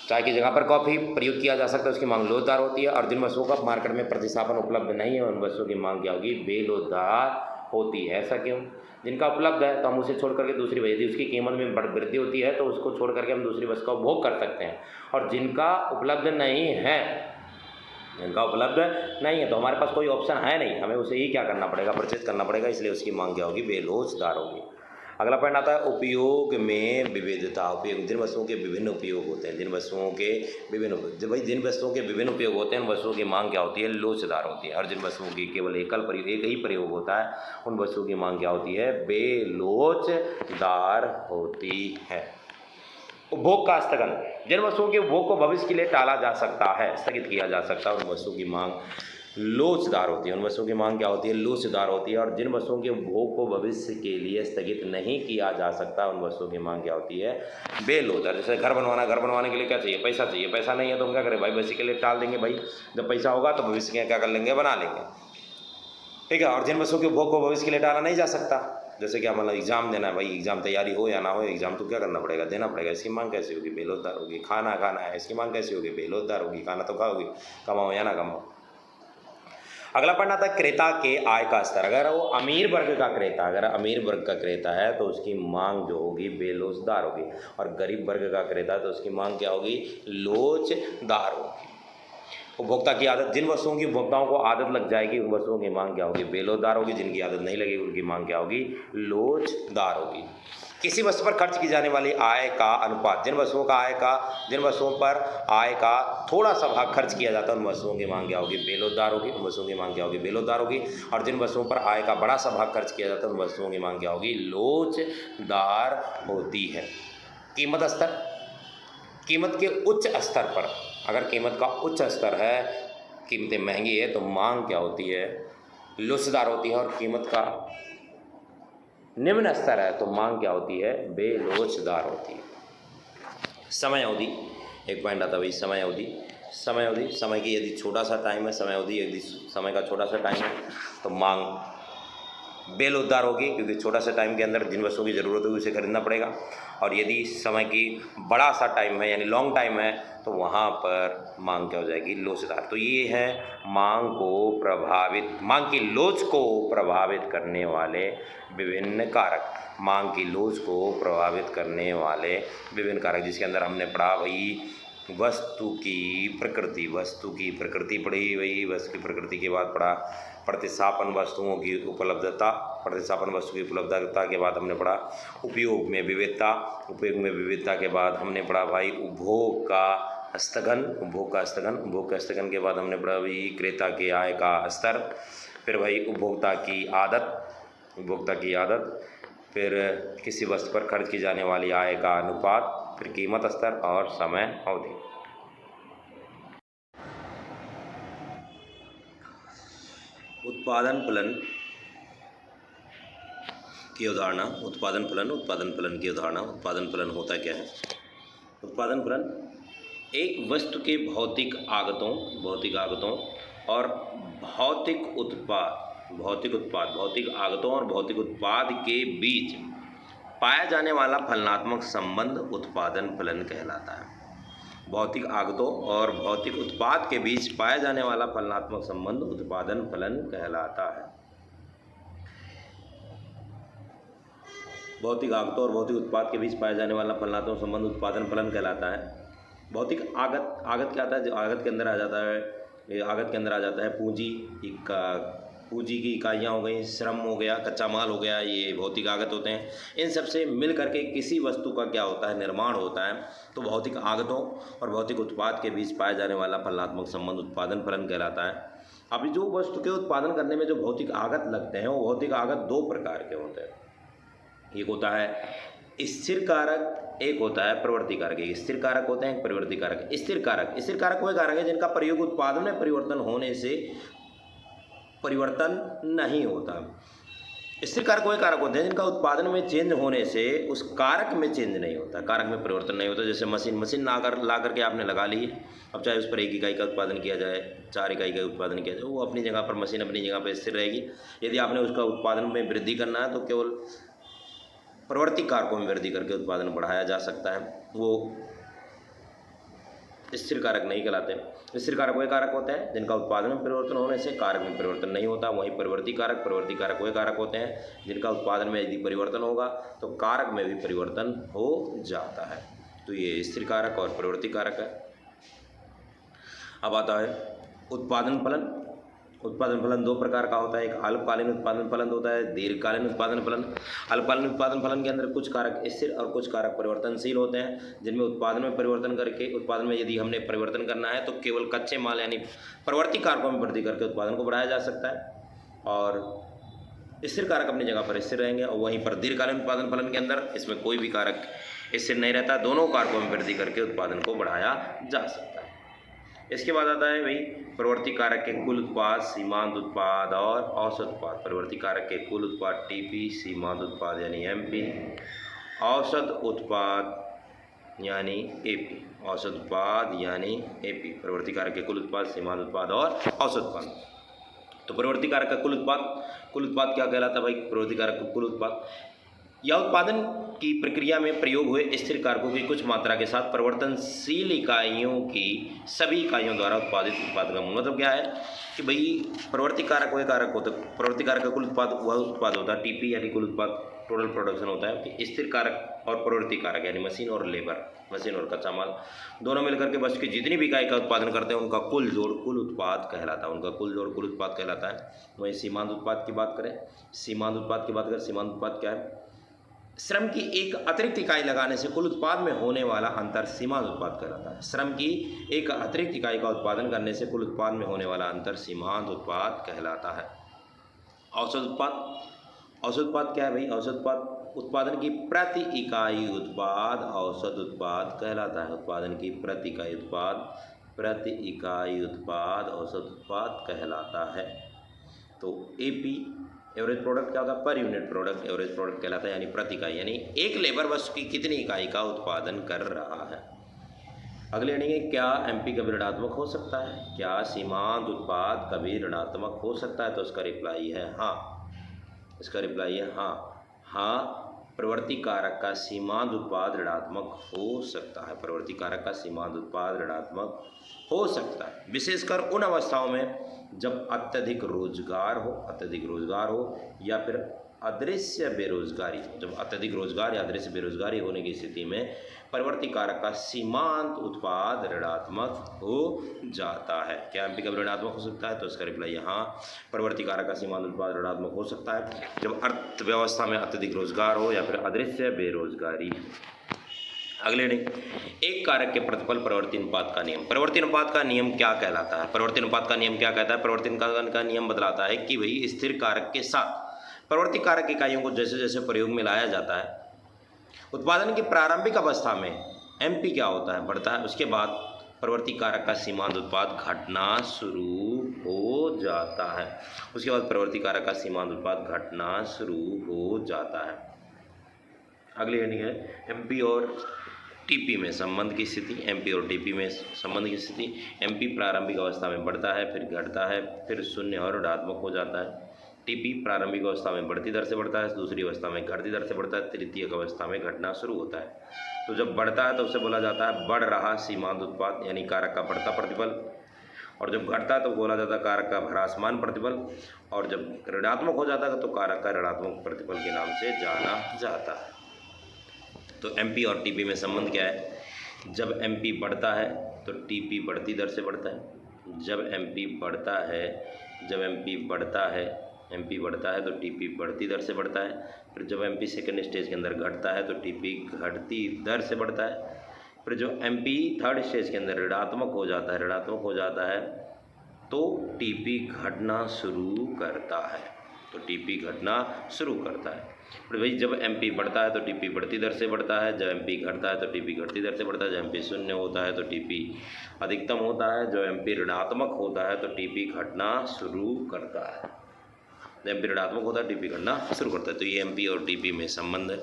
चाय की जगह पर कॉफ़ी प्रयोग किया जा सकता है, उसकी मांग लोचदार होती है। और जिन वस्तुओं का मार्केट में प्रतिस्थापन उपलब्ध नहीं है उन वस्तुओं की मांग क्या होगी, बेलोचदार होती है। ऐसा क्यों? जिनका उपलब्ध है तो हम उसे छोड़ करके दूसरी, यदि उसकी कीमत में वृद्धि होती है तो उसको छोड़ करके हम दूसरी वस्तु का उपभोग कर सकते हैं। और जिनका उपलब्ध नहीं है, जिनका उपलब्ध नहीं है तो हमारे पास कोई ऑप्शन है नहीं, हमें उसे ही क्या करना पड़ेगा, परचेज करना पड़ेगा, इसलिए उसकी मांग क्या होगी, बेलोचदार होगी। अगला पॉइंट आता है उपयोग में विविधता। उपयोग, जिन वस्तुओं के विभिन्न उपयोग होते हैं, जिन वस्तुओं के विभिन्न उपयोग होते हैं उन वस्तुओं की मांग क्या होती है, लोचदार होती है। और जिन वस्तुओं की केवल एक ही प्रयोग होता है उन वस्तुओं की मांग क्या होती है, बेलोचदार होती है। उपभोग का स्थगन, जिन वस्तुओं के उपभोग को भविष्य के लिए टाला जा सकता है, स्थगित किया जा सकता है, उन वस्तुओं की मांग लोचदार होती है। उन वस्तुओं की मांग क्या होती है, लोचदार होती है। और जिन वस्तुओं के उपभोग को भविष्य के लिए स्थगित नहीं किया जा सकता उन वस्तुओं की मांग क्या होती है, बेलोचदार। जैसे घर बनवाने के लिए क्या चाहिए, पैसा चाहिए, पैसा नहीं है तो हम क्या करें भाई, भविष्य के लिए टाल देंगे भाई, जब पैसा होगा तो भविष्य के क्या कर लेंगे, बना लेंगे, ठीक है। और जिन वस्तुओं के उपभोग को भविष्य के लिए टाला नहीं जा सकता, जैसे क्या मतलब एग्जाम देना है भाई, एग्जाम तैयारी हो या ना हो, एग्जाम तो क्या करना पड़ेगा, देना पड़ेगा, इसकी मांग कैसी होगी, बेलोचदार होगी। खाना खाना है, इसकी मांग कैसी होगी, बेलोचदार होगी। खाना तो खाओगी, कमाओ या ना कमाओ। अगला पॉइंट आता है क्रेता के आय का स्तर। अगर वो अमीर वर्ग का क्रेता है तो उसकी मांग जो होगी बेलोचदार होगी। और गरीब वर्ग का क्रेता है तो उसकी मांग क्या होगी, लोचदार होगी। उपभोक्ता की आदत, जिन वस्तुओं की उपभोक्ताओं को आदत लग जाएगी उन वस्तुओं की मांग क्या होगी, बेलोचदार होगी। जिनकी आदत नहीं लगेगी उनकी मांग क्या होगी, लोचदार होगी। किसी वस्तु पर खर्च की जाने वाली आय का अनुपात, जिन वस्तुओं पर आय का थोड़ा सा भाग खर्च किया जाता है उन वस्तुओं की मांग क्या होगी, बेलोचदार होगी। उन वस्तुओं की मांग क्या होगी, बेलोचदार होगी। और जिन वस्तुओं पर आय का बड़ा सा भाग खर्च किया जाता है उन वस्तुओं की मांग क्या होगी, लोचदार होती है। कीमत स्तर, कीमत के उच्च स्तर पर, अगर कीमत का उच्च स्तर है, कीमतें महंगी है तो मांग क्या होती है, लोचदार होती है। और कीमत का निम्न स्तर है तो मांग क्या होती है, बेलोचदार होती है। समय अवधि, एक पॉइंट आता है भाई, समय अवधि। समय की यदि छोटा सा टाइम है, समय अवधि यदि समय का छोटा सा टाइम है तो मांग बेलोचदार होगी, क्योंकि छोटा सा टाइम के अंदर जिन वस्तुओं की ज़रूरत होगी उसे खरीदना पड़ेगा। और यदि समय की बड़ा सा टाइम है यानी लॉन्ग टाइम है तो वहाँ पर मांग क्या हो जाएगी, लोचदार। तो ये है मांग की लोच को प्रभावित करने वाले विभिन्न कारक। मांग की लोच को प्रभावित करने वाले विभिन्न कारक, जिसके अंदर हमने पढ़ा भाई वस्तु की प्रकृति पढ़ी भाई। वस्तु की प्रकृति के बाद पढ़ा प्रतिस्थापन वस्तुओं की उपलब्धता, प्रतिस्थापन वस्तु की उपलब्धता के बाद हमने पढ़ा उपयोग में विविधता के बाद हमने पढ़ा भाई उपभोग का स्थगन के बाद हमने पढ़ा भाई क्रेता के आय का स्तर, फिर भाई उपभोक्ता की आदत, फिर किसी वस्तु पर खर्च की जाने वाली आय का अनुपात, फिर कीमत स्तर और समय अवधि। उत्पादन फलन की अवधारणा। उत्पादन फलन होता क्या है? उत्पादन फलन एक वस्तु के भौतिक आगतों और भौतिक उत्पाद के बीच पाया जाने वाला फलनात्मक संबंध उत्पादन फलन कहलाता है। भौतिक आगतों और भौतिक उत्पाद के बीच पाया जाने वाला फलनात्मक संबंध उत्पादन फलन कहलाता है। भौतिक आगतों और भौतिक उत्पाद के बीच पाया जाने वाला फलनात्मक संबंध उत्पादन फलन कहलाता है। भौतिक आगत क्या आता है? जो आगत के अंदर आ जाता है पूंजी की इकाइयाँ हो गई, श्रम हो गया, कच्चा माल हो गया, ये भौतिक आगत होते हैं। इन सब से मिल करके किसी वस्तु का क्या होता है, निर्माण होता है। तो भौतिक आगतों और भौतिक उत्पाद के बीच पाया जाने वाला फलनात्मक संबंध उत्पादन फलन कहलाता है। अभी जो वस्तु के उत्पादन करने में जो भौतिक आगत लगते हैं वो भौतिक आगत दो प्रकार के होते हैं। एक होता है स्थिर कारक, एक होता है प्रवृत्ति कारक। एक स्थिर कारक होते हैं, एक प्रवृत्ति कारक। स्थिर कारक वह कारक है जिनका प्रयोग उत्पादन में परिवर्तन होने से परिवर्तन नहीं होता। स्थिर कारक वह कारक होते हैं जिनका उत्पादन में चेंज होने से उस कारक में चेंज नहीं होता, कारक में परिवर्तन नहीं होता। जैसे मशीन ला करके आपने लगा ली है, अब चाहे उस पर 1 इकाई का उत्पादन किया जाए, 4 इकाई का उत्पादन किया जाए, वो अपनी जगह पर, मशीन अपनी जगह पर स्थिर रहेगी। यदि आपने उसका उत्पादन में वृद्धि करना है तो केवल प्रवृत्ति कारकों में वृद्धि करके उत्पादन बढ़ाया जा सकता है। वो स्थिर कारक नहीं कहलाते। स्थिर कारक वे कारक होते हैं जिनका उत्पादन में परिवर्तन होने से कारक में परिवर्तन नहीं होता। वहीं परिवर्ती कारक वे कारक होते हैं जिनका उत्पादन में यदि परिवर्तन होगा तो कारक में भी परिवर्तन हो जाता है। तो ये स्थिर कारक और परिवर्ती कारक है। अब आता है उत्पादन फलन। उत्पादन फलन दो प्रकार का होता है, एक अल्पकालीन उत्पादन फलन होता है, दीर्घकालीन उत्पादन फलन। अल्पकालीन उत्पादन फलन के अंदर कुछ कारक स्थिर और कुछ कारक परिवर्तनशील होते हैं, जिनमें उत्पादन में परिवर्तन करके उत्पादन में यदि हमने परिवर्तन करना है तो केवल कच्चे माल यानी प्रवर्ती कारकों में वृद्धि करके उत्पादन को बढ़ाया जा सकता है और स्थिर कारक अपनी जगह पर स्थिर रहेंगे। और वहीं पर दीर्घकालीन उत्पादन फलन के अंदर इसमें कोई भी कारक स्थिर नहीं रहता, दोनों कारकों में वृद्धि करके उत्पादन को बढ़ाया जा सकता है। इसके बाद आता है भाई प्रवर्ती कारक के कुल उत्पाद, सीमांत उत्पाद और औसत उत्पाद। प्रवर्ती कारक के कुल उत्पाद टीपी, सीमांत उत्पाद यानी एमपी, औसत उत्पाद यानी एपी। औसत उत्पाद यानी एपी। प्रवर्ती कारक के कुल उत्पाद, सीमांत उत्पाद और औसत उत्पाद। तो प्रवर्ती कारक का कुल उत्पाद क्या कहलाता है भाई? प्रवर्ती कारक का कुल उत्पाद या उत्पादन की प्रक्रिया में प्रयोग हुए स्थिर कारकों की कुछ मात्रा के साथ परिवर्तनशील इकाइयों की सभी इकाइयों द्वारा उत्पादित उत्पाद का मतलब क्या है कि भाई प्रवर्ती कारक वह कारक होता है, प्रवर्ती कारक का कुल उत्पाद वह उत्पाद होता है टीपी यानी कुल उत्पाद, टोटल प्रोडक्शन होता है कि स्थिर कारक और प्रवर्ती कारक यानी मशीन और लेबर, मशीन और कच्चा माल दोनों मिलकर के वस्तु की जितनी भी इकाई का उत्पादन करते हैं उनका कुल जोड़ कुल उत्पाद कहलाता है। उनका कुल जोड़ कुल उत्पाद कहलाता है। वहीं सीमांत उत्पाद की बात करें, सीमांत उत्पाद क्या है? श्रम की एक अतिरिक्त इकाई लगाने से कुल उत्पाद में होने वाला अंतर सीमांत उत्पाद कहलाता है। श्रम की एक अतिरिक्त इकाई का उत्पादन करने से कुल उत्पाद में होने वाला अंतर सीमांत उत्पाद कहलाता है। औसत उत्पाद क्या है भाई? औसत उत्पाद उत्पादन की प्रति इकाई उत्पाद औसत उत्पाद कहलाता है। उत्पादन की प्रति इकाई उत्पाद औसत उत्पाद कहलाता है। तो एपी एवरेज प्रोडक्ट क्या होता है? Per unit product average product कहलाता है यानी प्रति इकाई, यानी एक लेबर वस्तु की कितनी इकाई का उत्पादन कर रहा है। अगले यानी क्या एमपी कभी ऋणात्मक हो सकता है? क्या सीमांत उत्पाद कभी ऋणात्मक हो सकता है? तो इसका रिप्लाई है हाँ। प्रवर्ती कारक का सीमांत उत्पाद ऋणात्मक हो सकता है। प्रवर्ती कारक का सीमांत उत्पाद ऋणात्मक हो सकता है, विशेषकर उन अवस्थाओं में जब अत्यधिक रोजगार हो या फिर अदृश्य बेरोजगारी। जब अत्यधिक रोजगार या अदृश्य बेरोजगारी होने की स्थिति में प्रवर्ती कारक का सीमांत उत्पाद ऋणात्मक हो जाता है। क्या एमपी कभी ऋणात्मक हो सकता है? तो इसका रिप्लाई हाँ, प्रवर्ती कारक का सीमांत उत्पाद ऋणात्मक हो सकता है जब अर्थव्यवस्था में अत्यधिक रोजगार हो या फिर अदृश्य बेरोजगारी। अगले नहीं, एक कारक के प्रतिफल प्रवर्ती अनुपात का नियम। प्रवर्ती अनुपात का नियम क्या कहलाता है? प्रवर्ती अनुपात का नियम क्या कहता है? प्रवर्ती अनुपात का नियम बतलाता है कि भाई स्थिर कारक के साथ प्रवर्ती कारक इकाइयों को जैसे जैसे प्रयोग में लाया जाता है, उत्पादन की प्रारंभिक अवस्था में एमपी क्या होता है? बढ़ता है। उसके बाद प्रवर्ती कारक का सीमांत उत्पाद घटना शुरू हो जाता है। उसके बाद प्रवर्ती कारक का सीमांत उत्पाद घटना शुरू हो जाता है। अगली हेडिंग है एमपी और टीपी में संबंध की स्थिति। एमपी और टीपी में संबंध की स्थिति। एमपी प्रारंभिक अवस्था में बढ़ता है, फिर घटता है, फिर शून्य और ऋणात्मक हो जाता है। टीपी प्रारंभिक अवस्था में बढ़ती दर से बढ़ता है, दूसरी अवस्था में घटती दर से बढ़ता है, तृतीयक अवस्था में घटना शुरू होता है। तो जब बढ़ता है तो उसे बोला जाता है बढ़ रहा सीमांत उत्पाद यानी कारक का बढ़ता प्रतिफल, और जब घटता है तो बोला जाता है कारक का ह्रासमान प्रतिफल, और जब ऋणात्मक हो जाता है तो कारक का ऋणात्मक प्रतिफल के नाम से जाना जाता है। तो एमपी और टीपी में संबंध क्या है? जब एमपी बढ़ता है तो टीपी बढ़ती दर से बढ़ता है। जब एमपी बढ़ता है तो टीपी बढ़ती दर से बढ़ता है। फिर जब एमपी सेकेंड स्टेज के अंदर घटता है तो टीपी घटती दर से बढ़ता है। फिर जो एमपी थर्ड स्टेज के अंदर ऋणात्मक हो जाता है तो टीपी घटना शुरू करता है। फिर भाई जब एमपी बढ़ता है तो टीपी बढ़ती दर से बढ़ता है, जब एमपी घटता है तो टीपी घटती दर से बढ़ता है, जब एमपी शून्य होता है तो टीपी अधिकतम होता है, जब एमपी ऋणात्मक होता है तो टीपी घटना शुरू करता है। जब एमपी ऋणात्मक होता है टीपी घटना शुरू करता है। तो ये एमपी और टीपी में संबंध है।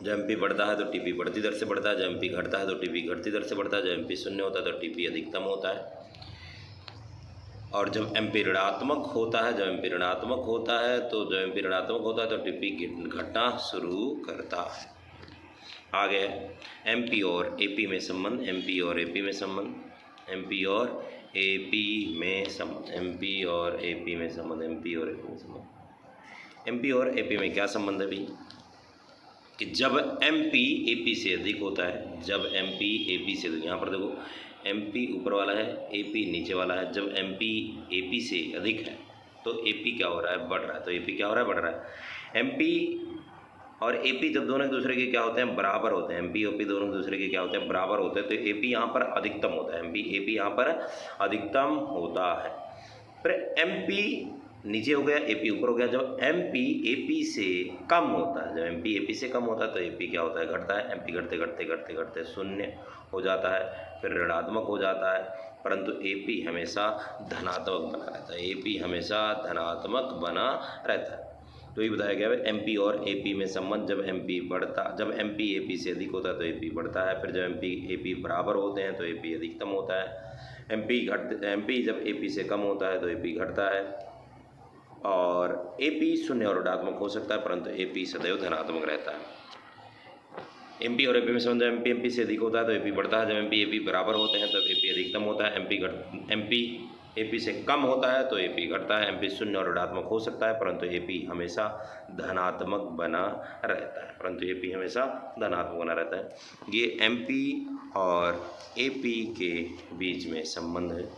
जब एमपी बढ़ता है तो टीपी बढ़ती दर से बढ़ता है, जब एमपी घटता है तो टीपी घटती दर से बढ़ता है, जब एमपी शून्य होता है तो टीपी अधिकतम होता है। और जब एमपी ऋणात्मक होता है, जब एमपी ऋणात्मक होता है तो टीपी घटना शुरू करता है। आगे एमपी और एपी में संबंध, एमपी और एपी में संबंध, एमपी और एपी में संबंध, एमपी और एपी में संबंध, एमपी और एपी में संबंध। एमपी और एपी में क्या संबंध है भाई कि जब एमपी एपी से अधिक होता है, जब एमपी एपी से, यहाँ पर देखो एमपी ऊपर वाला है, एपी नीचे वाला है। जब एमपी एपी से अधिक है तो एपी क्या हो रहा है, बढ़ रहा है। तो एपी क्या हो रहा है, बढ़ रहा है। एमपी और एपी जब दोनों एक दूसरे के क्या होते हैं, बराबर होते हैं, एमपी ओपी दोनों एक दूसरे के क्या होते हैं, बराबर होते हैं, तो एपी यहाँ पर अधिकतम होता है, एमपी एपी यहाँ पर अधिकतम होता है। फिर एमपी नीचे हो गया, एपी ऊपर हो गया। जब एमपी एपी से कम होता है, जब एमपी एपी से कम होता है तो एपी क्या होता है, घटता है। एमपी घटते घटते घटते घटते शून्य हो जाता है, फिर ऋणात्मक हो जाता है, परंतु एपी हमेशा धनात्मक बना रहता है, एपी हमेशा धनात्मक बना रहता है। तो ये बताया गया है एमपी और एपी में संबंध। जब एमपी एपी से अधिक होता है तो एपी बढ़ता है, फिर जब एमपी एपी बराबर होते हैं तो एपी अधिकतम होता है। एमपी जब एपी से कम होता है तो एपी घटता है, और एपी शून्य और ऋणात्मक हो सकता है, परंतु एपी सदैव धनात्मक रहता है। एमपी और एपी में संबंध, एमपी एपी से अधिक होता है तो एपी बढ़ता है, जब एमपी एपी बराबर होते हैं तो एपी अधिकतम होता है। एमपी एपी से कम होता है तो एपी घटता है, एमपी शून्य और ऋणात्मक हो सकता है, परंतु एपी हमेशा धनात्मक बना रहता है, परंतु एपी हमेशा धनात्मक बना रहता है। ये एमपी और एपी के बीच में संबंध है।